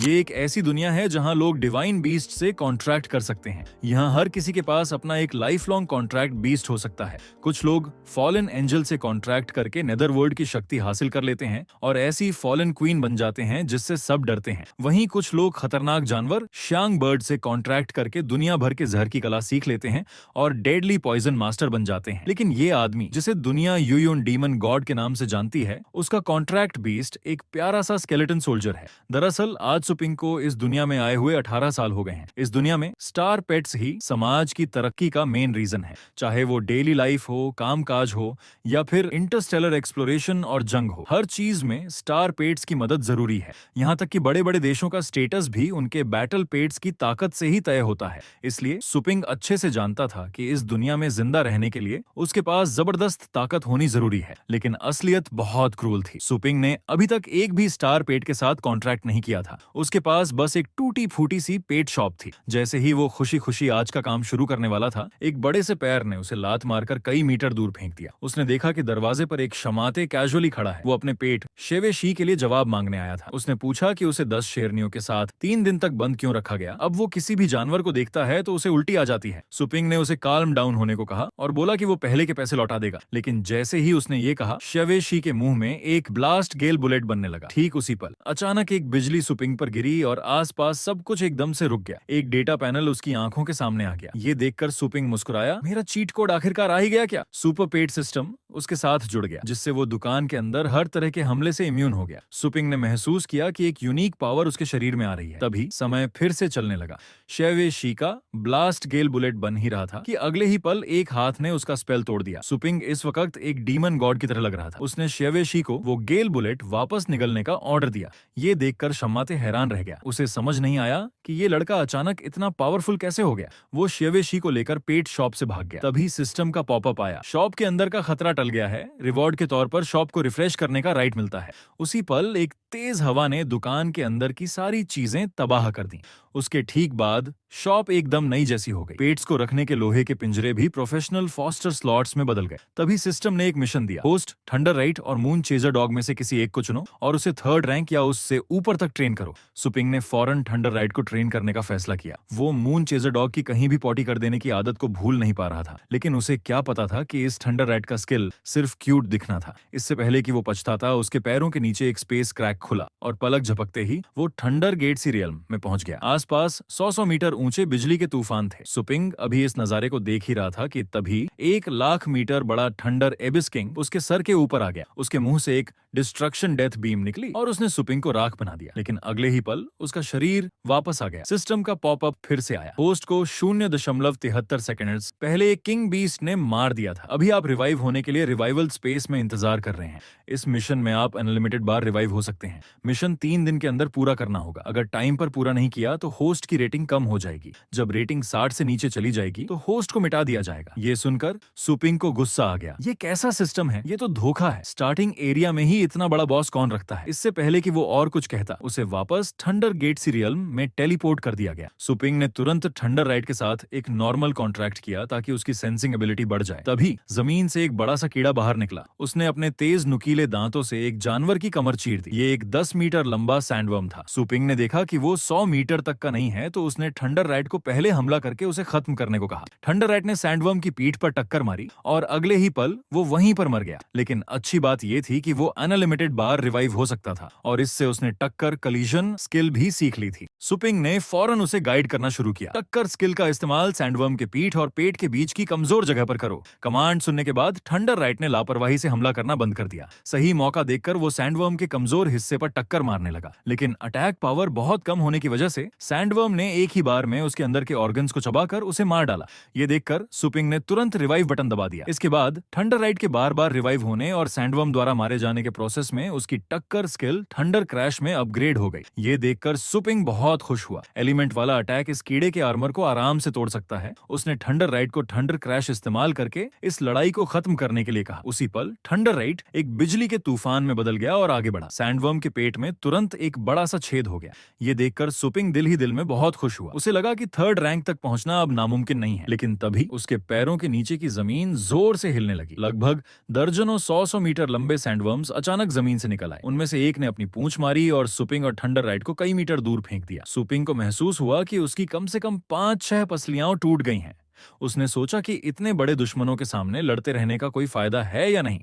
ये एक ऐसी दुनिया है जहां लोग डिवाइन बीस्ट से कॉन्ट्रैक्ट कर सकते हैं। यहाँ हर किसी के पास अपना एक लाइफ लॉन्ग कॉन्ट्रैक्ट बीस्ट हो सकता है। कुछ लोग फॉलन एंजल से कॉन्ट्रैक्ट करके नेदरवर्ल्ड की शक्ति हासिल कर लेते हैं और ऐसी फॉलन क्वीन बन जाते हैं जिससे सब डरते हैं। वहीं कुछ लोग खतरनाक जानवर शांग बर्ड से कॉन्ट्रैक्ट करके दुनिया भर के जहर की कला सीख लेते हैं और डेडली पॉइजन मास्टर बन जाते हैं। लेकिन ये आदमी जिसे दुनिया यूयुन डीमन गॉड के नाम से जानती है, उसका कॉन्ट्रैक्ट बीस्ट एक प्यारा सा स्केलेटन सोल्जर है। दरअसल आज सुपिंग को इस दुनिया में आए हुए 18 साल हो गए हैं। इस दुनिया में स्टार पेट्स ही समाज की तरक्की का मेन रीजन है, चाहे वो डेली लाइफ हो, कामकाज हो या फिर इंटरस्टेलर एक्सप्लोरेशन और जंग हो। हर चीज में स्टार पेट्स की मदद जरूरी है। यहाँ तक कि बड़े बड़े देशों का स्टेटस भी उनके बैटल पेट्स की ताकत से ही तय होता है। इसलिए सुपिंग अच्छे से जानता था कि इस दुनिया में जिंदा रहने के लिए उसके पास जबरदस्त ताकत होनी जरूरी है। लेकिन असलियत बहुत क्रूल थी। सुपिंग ने अभी तक एक भी स्टार पेट के साथ कॉन्ट्रैक्ट नहीं किया था। उसके पास बस एक टूटी फूटी सी पेट शॉप थी। जैसे ही वो खुशी खुशी आज का काम शुरू करने वाला था, एक बड़े से पैर ने उसे लात मारकर कई मीटर दूर फेंक दिया। उसने देखा कि दरवाजे पर एक शमाते कैजुअली खड़ा है। वो अपने पेट शेवे शी के लिए जवाब मांगने आया था। उसने पूछा कि उसे 10 शेरनियों के साथ 3 दिन तक बंद क्यों रखा गया। अब वो किसी भी जानवर को देखता है तो उसे उल्टी आ जाती है। सुपिंग ने उसे काल्म डाउन होने को कहा और बोला कि वो पहले के पैसे लौटा देगा। लेकिन जैसे ही उसने ये कहा, शेवे शी के मुंह में एक ब्लास्ट गेल बुलेट बनने लगा। ठीक उसी पल अचानक एक बिजली सुपिंग पर गिरी और आसपास सब कुछ एकदम से रुक गया। एक डेटा पैनल उसकी आंखों के सामने आ गया। ये देखकर सुपिंग मुस्कुराया। मेरा चीट कोड आखिरकार आ ही गया क्या? सुपर पेट सिस्टम उसके साथ जुड़ गया, जिससे वो दुकान के अंदर हर तरह के हमले से इम्यून हो गया। सुपिंग ने महसूस किया कि एक यूनिक पावर उसके शरीर में आ रही है। तभी समय फिर से चलने लगा। शेवे शी का ब्लास्ट गेल बुलेट बन ही रहा था कि अगले ही पल एक हाथ ने उसका स्पेल तोड़ दिया। सुपिंग इस वक्त एक डीमन गॉड की तरह लग रहा था। उसने शेवे शी को वो गेल बुलेट वापस निगलने का ऑर्डर दिया। ये देखकर शम्माते हैरान रह गया। उसे समझ नहीं आया कि ये लड़का अचानक इतना पावरफुल कैसे हो गया। वो शेवे शी को लेकर पेट शॉप से भाग गया। तभी सिस्टम का पॉपअप आया। शॉप के अंदर का खतरा टल गया है। रिवॉर्ड के तौर पर शॉप को रिफ्रेश करने का राइट मिलता है। उसी पल एक तेज हवा ने दुकान के अंदर की सारी चीजें तबाह कर दी। उसके ठीक बाद शॉप एकदम नई जैसी हो गई। पेट्स को रखने के लोहे के पिंजरे भी प्रोफेशनल फॉस्टर स्लॉट्स में बदल गए। तभी सिस्टम ने एक मिशन दिया। होस्ट, थंडर राइट और मून चेजर डॉग में से किसी एक को चुनो और उसे 3rd रैंक या उससे ऊपर तक ट्रेन करो। सुपिंग ने फौरन थंडर राइट को ट्रेन करने का फैसला किया। वो मून चेजर डॉग की कहीं भी पॉटी कर देने की आदत को भूल नहीं पा रहा था। लेकिन उसे क्या पता था कि इस थंडर राइट का स्किल सिर्फ क्यूट दिखना था। इससे पहले कि वो पछताता, उसके पैरों के नीचे एक स्पेस क्रैक खुला और पलक झपकते ही वो थंडर गेट सी रियल्म में पहुंच गया। आसपास 100 मीटर ऊंचे बिजली के तूफान थे। सुपिंग अभी इस नजारे को देख ही रहा था कि तभी 1,00,000 मीटर बड़ा थंडर एबिस किंग उसके सर के ऊपर आ गया। उसके मुंह से एक डिस्ट्रक्शन डेथ बीम निकली और उसने सुपिंग को राख बना दिया। लेकिन अगले ही पल उसका शरीर वापस आ गया। सिस्टम का पॉपअप फिर से आया। होस्ट को 0.73 सेकंड्स पहले एक किंग बीस्ट ने मार दिया था। अभी आप रिवाइव होने के लिए रिवाइवल स्पेस में इंतजार कर रहे हैं। इस मिशन में आप अनलिमिटेड बार रिवाइव हो सकते हैं। मिशन 3 दिन के अंदर पूरा करना होगा। अगर टाइम पर पूरा नहीं किया तो होस्ट की रेटिंग कम हो जाएगी। जब रेटिंग 60 से नीचे चली जाएगी तो होस्ट को मिटा दिया जाएगा। ये सुनकर सुपिंग को गुस्सा आ गया। ये कैसा सिस्टम है? ये तो धोखा है। स्टार्टिंग एरिया में ही इतना बड़ा बॉस कौन रखता है? इससे पहले कि वो और कुछ कहता, उसे वापस थंडर गेट सी रियल्म में टेलीपोर्ट कर दिया गया। सुपिंग ने तुरंत थंडर राइट के साथ एक नॉर्मल कॉन्ट्रैक्ट किया ताकि उसकी सेंसिंग एबिलिटी बढ़ जाए। तभी जमीन से एक बड़ा सा कीड़ा बाहर निकला। उसने अपने तेज नुकीले दांतों से एक जानवर की कमर चीर दी। ये एक 10 मीटर लंबा सैंडवर्म था। सुपिंग ने देखा कि वो 100 मीटर तक का नहीं है, तो उसने थंडर राइट को पहले हमला करके उसे खत्म करने को कहा। थंडर राइट ने सैंडवर्म की पीठ पर टक्कर मारी और अगले ही पल वो वहीं पर मर गया। लेकिन अच्छी बात ये थी कि वो अनलिमिटेड बार रिवाइव हो सकता था और इससे उसने टक्कर कलीजन स्किल भी सीख ली थी। सुपिंग ने फौरन उसे गाइड करना शुरू किया। टक्कर स्किल का इस्तेमाल सैंडवर्म के पीठ और पेट के बीच की कमजोर जगह पर करो। कमांड सुनने के बाद थंडर राइट ने लापरवाही से हमला करना बंद कर दिया। सही मौका देखकर वो सैंडवर्म के कमजोर हिस्से पर टक्कर मारने लगा। लेकिन अटैक पावर बहुत कम होने की वजह से सैंडवर्म ने एक ही बार में उसके अंदर के ऑर्गन्स को चबाकर उसे मार डाला। ये देखकर सुपिंग ने तुरंत रिवाइव बटन दबा दिया। इसके बाद थंडर राइट के बार बार रिवाइव होने और सैंडवर्म द्वारा मारे जाने के प्रोसेस में उसकी टक्कर स्किल थंडर क्रैश में अपग्रेड हो गई। ये देखकर सुपिंग बहुत खुश हुआ। एलिमेंट वाला अटैक इस कीड़े के आर्मर को आराम से तोड़ सकता है। उसने थंडर राइट को थंडर क्रैश इस्तेमाल करके इस लड़ाई को खत्म करने के लिए कहा। उसी पल थंडर राइट एक बिजली के तूफान में बदल गया और आगे बढ़ा। सैंडवर्म के पेट में तुरंत एक बड़ा सा छेद हो गया। ये देखकर सुपिंग दिल ही दिल में बहुत खुश हुआ। उसे लगा कि थर्ड रैंक तक पहुंचना अब नामुमकिन नहीं है, लेकिन तभी उसके पैरों के नीचे की जमीन जोर से हिलने लगी। लगभग दर्जनों 100 मीटर लंबे सैंडवर्म्स अचानक जमीन से निकल आए। उनमें से एक ने अपनी पूंछ मारी और सुपिंग और थंडर राइट को कई मीटर दूर फेंक दिया। सुपिंग को महसूस हुआ कि उसकी कम से कम 5-6 पसलियां टूट गई हैं। उसने सोचा कि इतने बड़े दुश्मनों के सामने लड़ते रहने का कोई फायदा है या नहीं।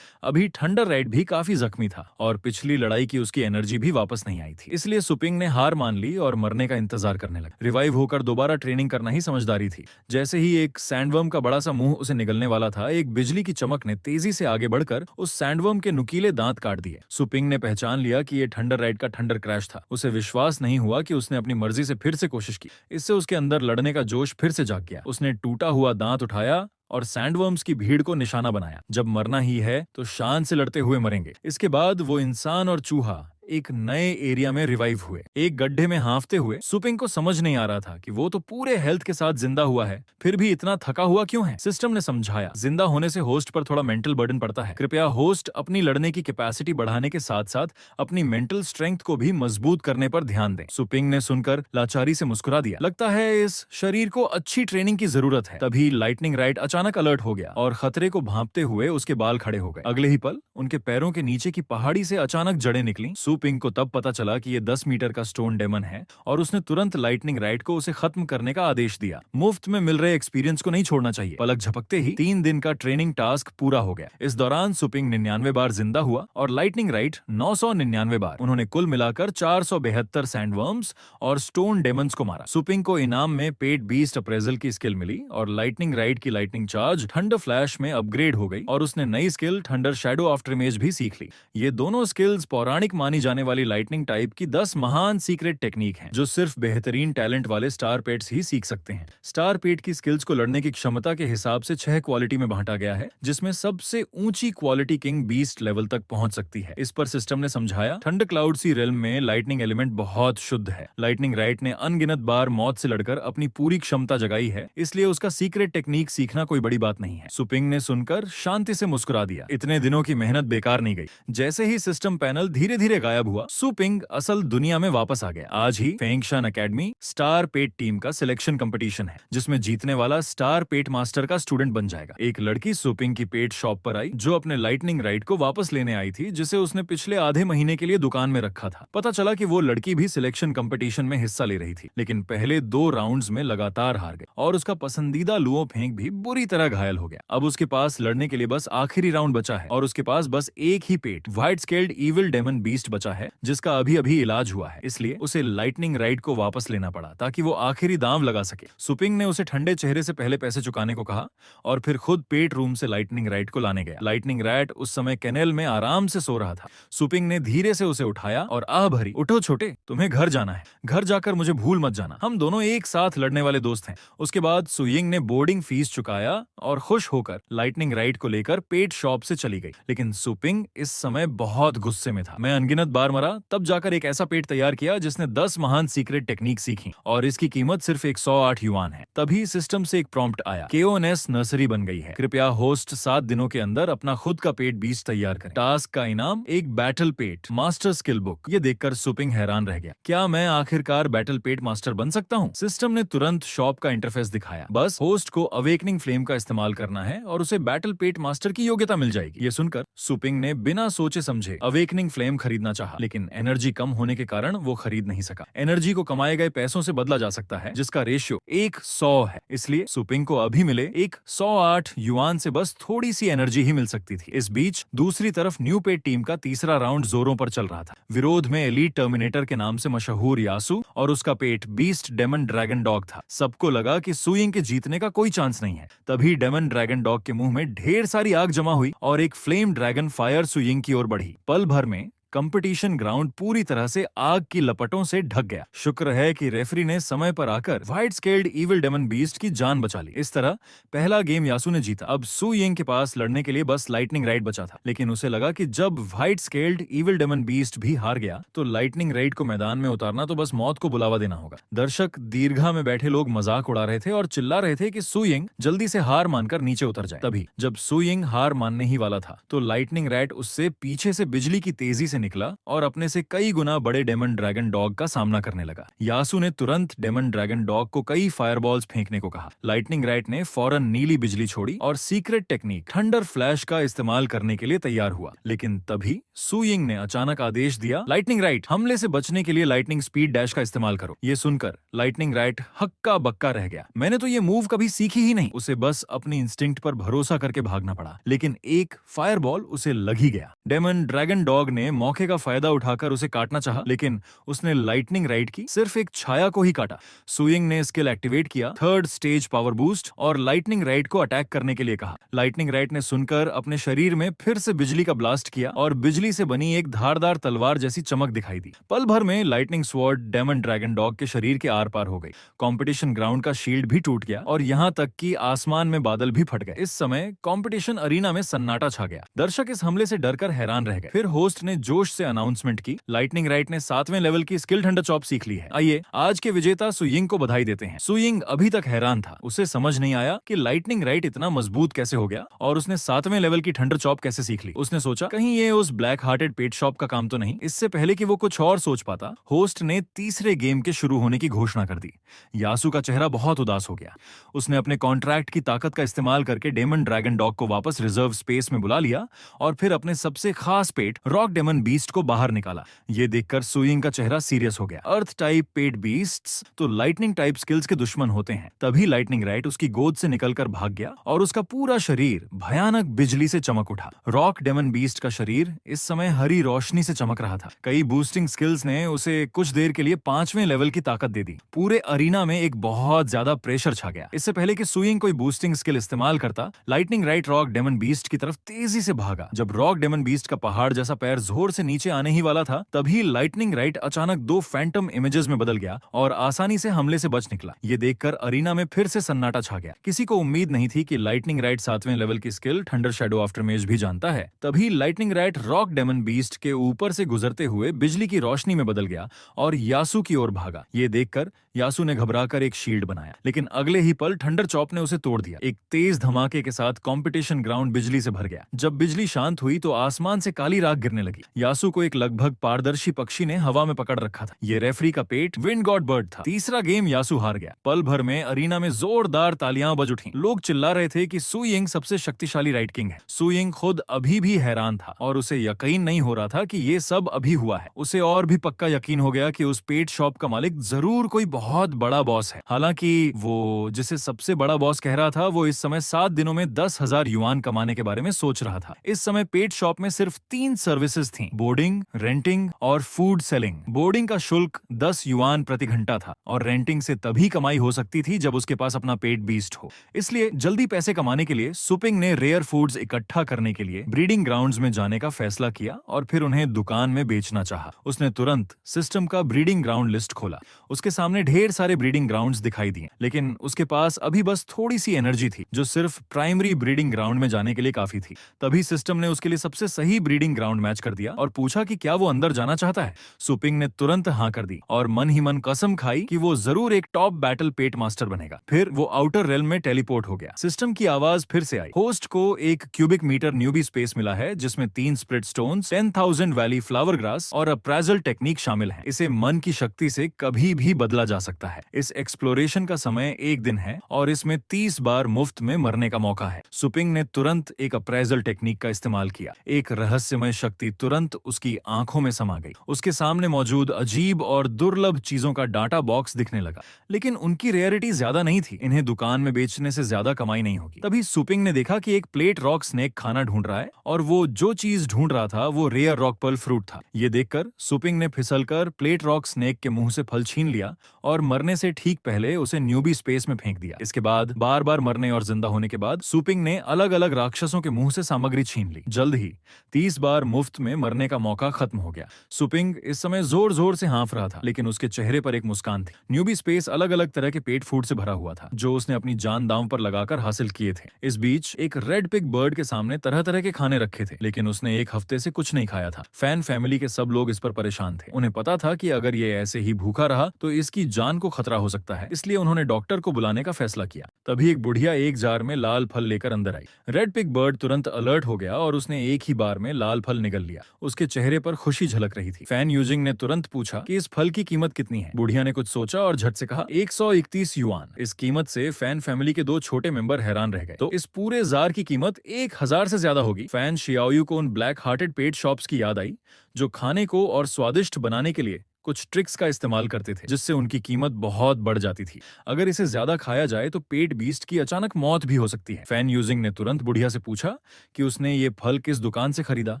अभी थंडर राइट भी काफी जख्मी था और पिछली लड़ाई की उसकी एनर्जी भी वापस नहीं आई थी। इसलिए सुपिंग ने हार मान ली और मरने का इंतजार करने लगा। रिवाइव होकर दोबारा ट्रेनिंग करना ही समझदारी थी। जैसे ही एक सैंडवर्म का बड़ा सा मुंह उसे निगलने वाला था, एक बिजली की चमक ने तेजी से आगे बढ़कर उस सैंडवर्म के नुकीले दांत काट दिए। सुपिंग ने पहचान लिया कि यह थंडर राइट का थंडर क्रैश था। उसे विश्वास नहीं हुआ कि उसने अपनी मर्जी से फिर से कोशिश की। इससे उसके अंदर लड़ने का जोश फिर से जाग गया। उसने टूटा हुआ दांत उठाया और सैंडवर्म्स की भीड़ को निशाना बनाया। जब मरना ही है तो शान से लड़ते हुए मरेंगे। इसके बाद वो इंसान और चूहा एक नए एरिया में रिवाइव हुए। एक गड्ढे में हांफते हुए सुपिंग को समझ नहीं आ रहा था कि वो तो पूरे हेल्थ के साथ जिंदा हुआ है, फिर भी इतना थका हुआ क्यों है। सिस्टम ने समझाया, जिंदा होने से होस्ट पर थोड़ा मेंटल बर्डन पड़ता है। कृपया होस्ट अपनी लड़ने की कैपेसिटी बढ़ाने के साथ साथ अपनी मेंटल स्ट्रेंथ को भी मजबूत करने पर ध्यान दें। सुपिंग ने सुनकर लाचारी से मुस्कुरा दिया। लगता है इस शरीर को अच्छी ट्रेनिंग की जरूरत है। तभी लाइटनिंग राइट अचानक अलर्ट हो गया और खतरे को भांपते हुए उसके बाल खड़े हो गए। अगले ही पल उनके पैरों के नीचे की पहाड़ी से अचानक जड़ें निकली। सुपिंग को तब पता चला कि ये 10 मीटर का स्टोन डेमन है और उसने तुरंत लाइटनिंग राइट को उसे खत्म करने का आदेश दिया। मुफ्त में मिल रहे एक्सपीरियंस को नहीं छोड़ना चाहिए। पलक झपकते ही 3 दिन का ट्रेनिंग टास्क पूरा हो गया। इस दौरान सुपिंग 99 बार जिंदा हुआ और लाइटनिंग राइट 999 बार। उन्होंने कुल मिलाकर 472 सैंडवर्म्स और स्टोन डेमन्स को मारा। सुपिंग को इनाम में पेट बीस्ट अप्रेजल की स्किल मिली और लाइटनिंग राइट की लाइटनिंग चार्ज थंडर फ्लैश में अपग्रेड हो गई और उसने नई skill thunder shadow after image भी सीख ली। ये दोनों स्किल्स पौराणिक मानी जाने वाली लाइटनिंग टाइप की 10 महान सीक्रेट टेक्निक हैं, जो सिर्फ बेहतरीन टैलेंट वाले स्टार पेट्स ही सीख सकते हैं। स्टार पेट की स्किल्स को लड़ने की क्षमता के हिसाब से 6 क्वालिटी में बांटा गया है, जिसमें सबसे ऊंची क्वालिटी किंग बीस्ट लेवल तक पहुंच सकती है। इस पर सिस्टम ने समझाया, थंडर क्लाउड सी रेल्म में लाइटनिंग एलिमेंट बहुत शुद्ध है। लाइटनिंग राइट ने अनगिनत बार मौत से लड़कर अपनी पूरी क्षमता जगाई है, इसलिए उसका सीक्रेट टेक्निक सीखना कोई बड़ी बात नहीं है। सुपिंग ने सुनकर शांति से मुस्कुरा दिया। इतने दिनों की मेहनत बेकार नहीं गई। जैसे ही सिस्टम पैनल धीरे धीरे गायब हुआ, सुपिंग असल दुनिया में वापस आ गया। आज ही फेंगशान एकेडमी स्टार पेट टीम का सिलेक्शन कंपटीशन है, जिसमें जीतने वाला स्टार पेट मास्टर का स्टूडेंट बन जाएगा। एक लड़की सुपिंग की पेट शॉप पर आई, जो अपने लाइटनिंग राइट को वापस लेने आई थी, जिसे उसने पिछले आधे महीने के लिए दुकान में रखा था। पता चला कि वो लड़की भी सिलेक्शन कंपटीशन में हिस्सा ले रही थी, लेकिन पहले 2 राउंड्स में लगातार हार गई और उसका पसंदीदा लुओ फेंक भी बुरी तरह घायल हो गया। अब उसके पास लड़ने के लिए बस आखिरी राउंड बचा है और उसके पास बस एक ही pet white scaled evil demon beast बचा है, जिसका अभी अभी इलाज हुआ है। इसलिए उसे लाइटनिंग राइट को वापस लेना पड़ा ताकि वो आखिरी दांव लगा सके। सुपिंग ने उसे ठंडे चेहरे से पहले पैसे चुकाने को कहा और फिर खुद पेट रूम से लाइटनिंग राइट को लाने गया। लाइटनिंग राइट उस समय कैनेल में आराम से सो रहा था। सुपिंग ने धीरे से उसे उठाया और आह भरी, उठो छोटे, तुम्हें घर जाना है। घर जाकर मुझे भूल मत जाना, हम दोनों एक साथ लड़ने वाले दोस्त हैं। उसके बाद सुयिंग ने बोर्डिंग फीस चुकाया और खुश होकर लाइटनिंग राइट को लेकर पेट शॉप से चली गई। लेकिन सुपिंग इस समय बहुत गुस्से में था। मैं अनगिनत बार मरा, तब जाकर एक ऐसा पेट तैयार किया जिसने 10 महान सीक्रेट टेक्निक सीखी और इसकी कीमत सिर्फ 108 युआन है। तभी सिस्टम से एक प्रॉम्प्ट आया, KONS नर्सरी बन गई है। कृपया होस्ट 7 दिनों के अंदर अपना खुद का पेट बीज तैयार करें। टास्क का इनाम एक बैटल पेट मास्टर स्किल बुक। ये देखकर सुपिंग हैरान रह गया। क्या मैं आखिरकार बैटल पेट मास्टर बन सकता हूँ? सिस्टम ने तुरंत शॉप का इंटरफेस दिखाया। बस होस्ट को अवेकनिंग फ्लेम का इस्तेमाल करना है और उसे बैटल पेट मास्टर की योग्यता मिल जाएगी। ये सुनकर सुपिंग ने बिना सोचे समझे अवेकनिंग फ्लेम खरीदना चाहा, लेकिन एनर्जी कम होने के कारण वो खरीद नहीं सका। एनर्जी को कमाए गए पैसों से बदला जा सकता है, जिसका रेशियो 1:100 है। इसलिए सुपिंग को अभी मिले 108 युआन से बस थोड़ी सी एनर्जी ही मिल सकती थी। इस बीच दूसरी तरफ न्यू पेट टीम का तीसरा राउंड जोरों पर चल रहा था। विरोध में एलीट टर्मिनेटर के नाम से मशहूर यासु और उसका पेट बीस्ट डेमन ड्रैगन डॉग था। सबको लगा कि सुइंग के जीतने का कोई चांस नहीं है। तभी डेमन ड्रैगन डॉग के मुंह में ढेर सारी आग जमा हुई और एक फ्लेम ड्रैगन फायर सुइंग की ओर बढ़ी। पल भर में कंपटीशन ग्राउंड पूरी तरह से आग की लपटों से ढक गया। शुक्र है कि रेफरी ने समय पर आकर white scaled evil demon beast की जान बचा ली। इस तरह पहला गेम यासु ने जीता। अब सु यिंग के पास लड़ने के लिए बस लाइटनिंग राइट बचा था, लेकिन उसे लगा कि जब white scaled evil demon beast भी हार गया तो लाइटनिंग राइट को मैदान में उतारना तो बस मौत को बुलावा देना होगा। दर्शक दीर्घा में बैठे लोग मजाक उड़ा रहे थे और चिल्ला रहे थे कि सु यिंग जल्दी से हार मानकर नीचे उतर जाए। तभी जब सु यिंग हार मानने ही वाला था तो लाइटनिंग राइट उससे पीछे से बिजली की तेजी से निकला और अपने से कई गुना बड़े डेमन ड्रैगन डॉग का सामना करने लगा। यासु ने तुरंत डेमन ड्रैगन डॉग को कई फायरबॉल्स फेंकने को कहा। लाइटनिंग राइट ने फौरन नीली बिजली छोड़ी और सीक्रेट टेक्निक थंडर फ्लैश का इस्तेमाल करने के लिए तैयार हुआ। लेकिन तभी सु यिंग ने अचानक आदेश दिया, लाइटनिंग राइट, हमले से बचने के लिए लाइटनिंग स्पीड डैश का इस्तेमाल करो। ये सुनकर लाइटनिंग राइट हक्का बक्का रह गया। मैंने तो ये मूव कभी सीखी ही नहीं। उसे बस अपनी इंस्टिंक्ट पर भरोसा करके भागना पड़ा। लेकिन एक फायरबॉल उसे लग ही गया। डेमन ड्रैगन डॉग ने मौके का फायदा उठाकर उसे काटना चाहा, लेकिन उसने लाइटनिंग राइट की सिर्फ एक छाया को ही काटा। सु यिंग ने स्किल एक्टिवेट किया, थर्ड स्टेज पावर बूस्ट, और लाइटनिंग राइट को अटैक करने के लिए कहा। लाइटनिंग राइट ने सुनकर अपने शरीर में फिर से बिजली का ब्लास्ट किया और बिजली से बनी एक धारदार तलवार जैसी चमक दिखाई दी। पल भर में lightning sword demon dragon dog के शरीर के आर पार हो गई। कंपटीशन ग्राउंड का शील्ड भी टूट गया और यहाँ तक कि आसमान में बादल भी फट गए। इस समय कंपटीशन अरीना में सन्नाटा छा गया। दर्शक इस हमले से डरकर हैरान रह गए। फिर होस्ट ने जोश से अनाउंसमेंट की, लाइटनिंग राइट ने 7वें लेवल की स्किल थंडर चॉप सीख ली है। आइए आज के विजेता सु यिंग को बधाई देते हैं। सु यिंग अभी तक हैरान था। उसे समझ नहीं आया कि लाइटनिंग राइट इतना मजबूत कैसे हो गया और उसने 7वें लेवल की थंडर चॉप कैसे सीख ली। उसने सोचा कहीं ये उस ब्लैक हार्टेड पेट शॉप का काम तो नहीं। इससे पहले कि वो कुछ और सोच पाता, होस्ट ने तीसरे गेम के शुरू होने की घोषणा कर दी। यासु का चेहरा बहुत उदास हो गया। उसने अपने कॉन्ट्रैक्ट की ताकत का इस्तेमाल करके डेमन ड्रैगन डॉग को वापस रिजर्व स्पेस में बुला लिया और फिर अपने सबसे खास पेट रॉक डेमन बीस्ट को बाहर निकाला। ये देखकर सु यिंग का चेहरा सीरियस हो गया। अर्थ टाइप पेट बीस्ट्स तो लाइटनिंग टाइप स्किल्स के दुश्मन होते हैं। तभी लाइटनिंग राइट उसकी गोद से निकलकर भाग गया और उसका पूरा शरीर भयानक बिजली से चमक उठा। रॉक डेमन बीस्ट का शरीर इस समय हरी रोशनी से चमक रहा था। कई बूस्टिंग स्किल्स ने उसे कुछ देर के लिए 5वें लेवल की ताकत दे दी। पूरे अरीना में एक बहुत ज्यादा प्रेशर छा गया। इससे पहले कि सु यिंग कोई बूस्टिंग स्किल इस्तेमाल करता, lightning right rock demon beast की तरफ तेजी से भागा। जब रॉक डेमन बीस्ट का पहाड़ जैसा पैर जोर से नीचे आने ही वाला था, तभी लाइटनिंग राइट अचानक 2 फैंटम इमेजेस में बदल गया और आसानी से हमले से बच निकला। ये देखकर अरीना में फिर से सन्नाटा छा गया। किसी को उम्मीद नहीं थी कि लाइटनिंग राइट 7वें लेवल की स्किल थंडर शैडो आफ्टरमेज भी जानता है। तभी lightning right rock demon beast के ऊपर से गुजरते हुए बिजली की रोशनी में बदल गया और यासु की ओर भागा। ये देखकर यासु ने घबराकर एक शील्ड बनाया, लेकिन अगले ही पल थंडर चॉप ने उसे तोड़ दिया। एक तेज धमाके के साथ कंपटीशन ग्राउंड बिजली से भर गया। जब बिजली शांत हुई तो आसमान से काली राख गिरने लगी। यासु को एक लगभग पारदर्शी पक्षी ने हवा में पकड़ रखा था। ये रेफरी का पेट विंड गॉड बर्ड था। तीसरा गेम यासु हार गया। पल भर में अरीना में जोरदार तालियां बज उठी। लोग चिल्ला रहे थे कि सु यिंग सबसे शक्तिशाली राइट किंग है। सु यिंग खुद अभी भी हैरान था और उसे यकीन नहीं हो रहा था कि ये सब अभी हुआ है। उसे और भी पक्का यकीन हो गया कि उस पेट शॉप का मालिक जरूर कोई बहुत बड़ा बॉस है। हालांकि वो जिसे सबसे बड़ा बॉस कह रहा था, वो इस समय 7 दिनों में 10,000 युआन कमाने के बारे में सोच रहा था। इस समय पेट शॉप में सिर्फ 3 सर्विसेज थी, बोर्डिंग, रेंटिंग और फूड सेलिंग। बोर्डिंग का शुल्क 10 युआन प्रति घंटा था और रेंटिंग से तभी कमाई हो सकती थी जब उसके पास अपना पेट बीस्ट हो। इसलिए जल्दी पैसे कमाने के लिए सुपिंग ने रेयर फूड्स इकट्ठा करने के लिए ब्रीडिंग ग्राउंड्स में जाने का फैसला किया और फिर उन्हें दुकान में बेचना चाहा। उसने तुरंत सिस्टम का ब्रीडिंग ग्राउंड लिस्ट खोला। उसके सामने ढेर सारे ब्रीडिंग ग्राउंड्स दिखाई दिए, लेकिन उसके पास अभी बस थोड़ी सी एनर्जी थी जो सिर्फ प्राइमरी ब्रीडिंग ग्राउंड में जाने के लिए काफी थी। तभी सिस्टम ने उसके लिए सबसे सही ब्रीडिंग ग्राउंड मैच कर दिया और पूछा कि क्या वो अंदर जाना चाहता है। सुपिंग ने तुरंत हाँ कर दी और मन ही मन कसम खाई कि वो जरूर एक टॉप बैटल पेट मास्टर बनेगा। फिर वो आउटर रेल्म में टेलीपोर्ट हो गया। सिस्टम की आवाज फिर से आई, होस्ट को एक क्यूबिक मीटर न्यूबी स्पेस मिला है जिसमें 3 split stones, 10,000 valley flower grass और अप्रेजल टेक्निक शामिल है। इसे मन की शक्ति से कभी भी बदला जा सकता है। इस एक्सप्लोरेशन का समय 1 दिन है और इसमें 30 बार मुफ्त में मरने का मौका है। सुपिंग ने तुरंत एक अप्रेजल टेक्निक का इस्तेमाल किया। एक रहस्यमय शक्ति तुरंत उसकी आंखों में समा गई। उसके सामने मौजूद अजीब और दुर्लभ चीजों का डाटा बॉक्स दिखने लगा, लेकिन उनकी रेयरिटी ज्यादा नहीं थी। इन्हें दुकान में बेचने से ज्यादा कमाई नहीं होगी। तभी सुपिंग ने देखा कि एक प्लेट रॉक स्नेक खाना ढूंढ रहा है और वो जो चीज ढूंढ रहा था वो रेयर रॉक पर्ल फ्रूट था। ये देखकर सुपिंग ने फिसलकर प्लेट रॉक स्नेक के मुंह से फल छीन लिया और मरने से ठीक पहले उसे न्यूबी स्पेस में फेंक दिया। इसके बाद बार बार मरने और जिंदा होने के बाद सुपिंग ने अलग अलग राक्षसों के मुंह से सामग्री छीन ली। जल्द ही 30 बार मुफ्त में मरने का मौका खत्म हो गया। सुपिंग इस समय जोर जोर से हाँफ रहा था, लेकिन उसके चेहरे पर एक मुस्कान थी। न्यूबी स्पेस अलग अलग तरह के पेट फूड से भरा हुआ था जो उसने अपनी जान दांव पर लगाकर हासिल किए थे। इस बीच एक रेड पिग बर्ड के सामने तरह तरह के खाने रखे थे, लेकिन उसने 1 हफ्ते से कुछ नहीं खाया था। फैन फैमिली के सब लोग इस पर परेशान थे। उन्हें पता था कि अगर ये ऐसे ही भूखा रहा तो इसकी जान को खतरा हो सकता है, इसलिए उन्होंने डॉक्टर को बुलाने का फैसला किया। तभी एक बुढ़िया एक जार में लाल फल लेकर अंदर आई। रेड पिग बर्ड तुरंत अलर्ट हो गया और उसने एक ही बार में लाल फल निगल लिया। उसके चेहरे पर खुशी झलक रही थी। फैन यूजिंग ने तुरंत पूछा कि इस फल की कीमत कितनी है। बुढ़िया ने कुछ सोचा और झट से कहा 131 युआन। इस कीमत से फैन फैमिली के 2 छोटे मेंबर हैरान रह गए। तो इस पूरे जार की कीमत 1000 से ज्यादा होगी। फैन शियाओयू को उन ब्लैक हार्टेड पेट शॉप्स की याद आई जो खाने को और स्वादिष्ट बनाने के लिए कुछ ट्रिक्स का इस्तेमाल करते थे, जिससे उनकी कीमत बहुत बढ़ जाती थी। अगर इसे ज्यादा खाया जाए तो पेट बीस्ट की अचानक मौत भी हो सकती है। फैन यूजिंग ने तुरंत बुढ़िया से पूछा कि उसने ये फल किस दुकान से खरीदा,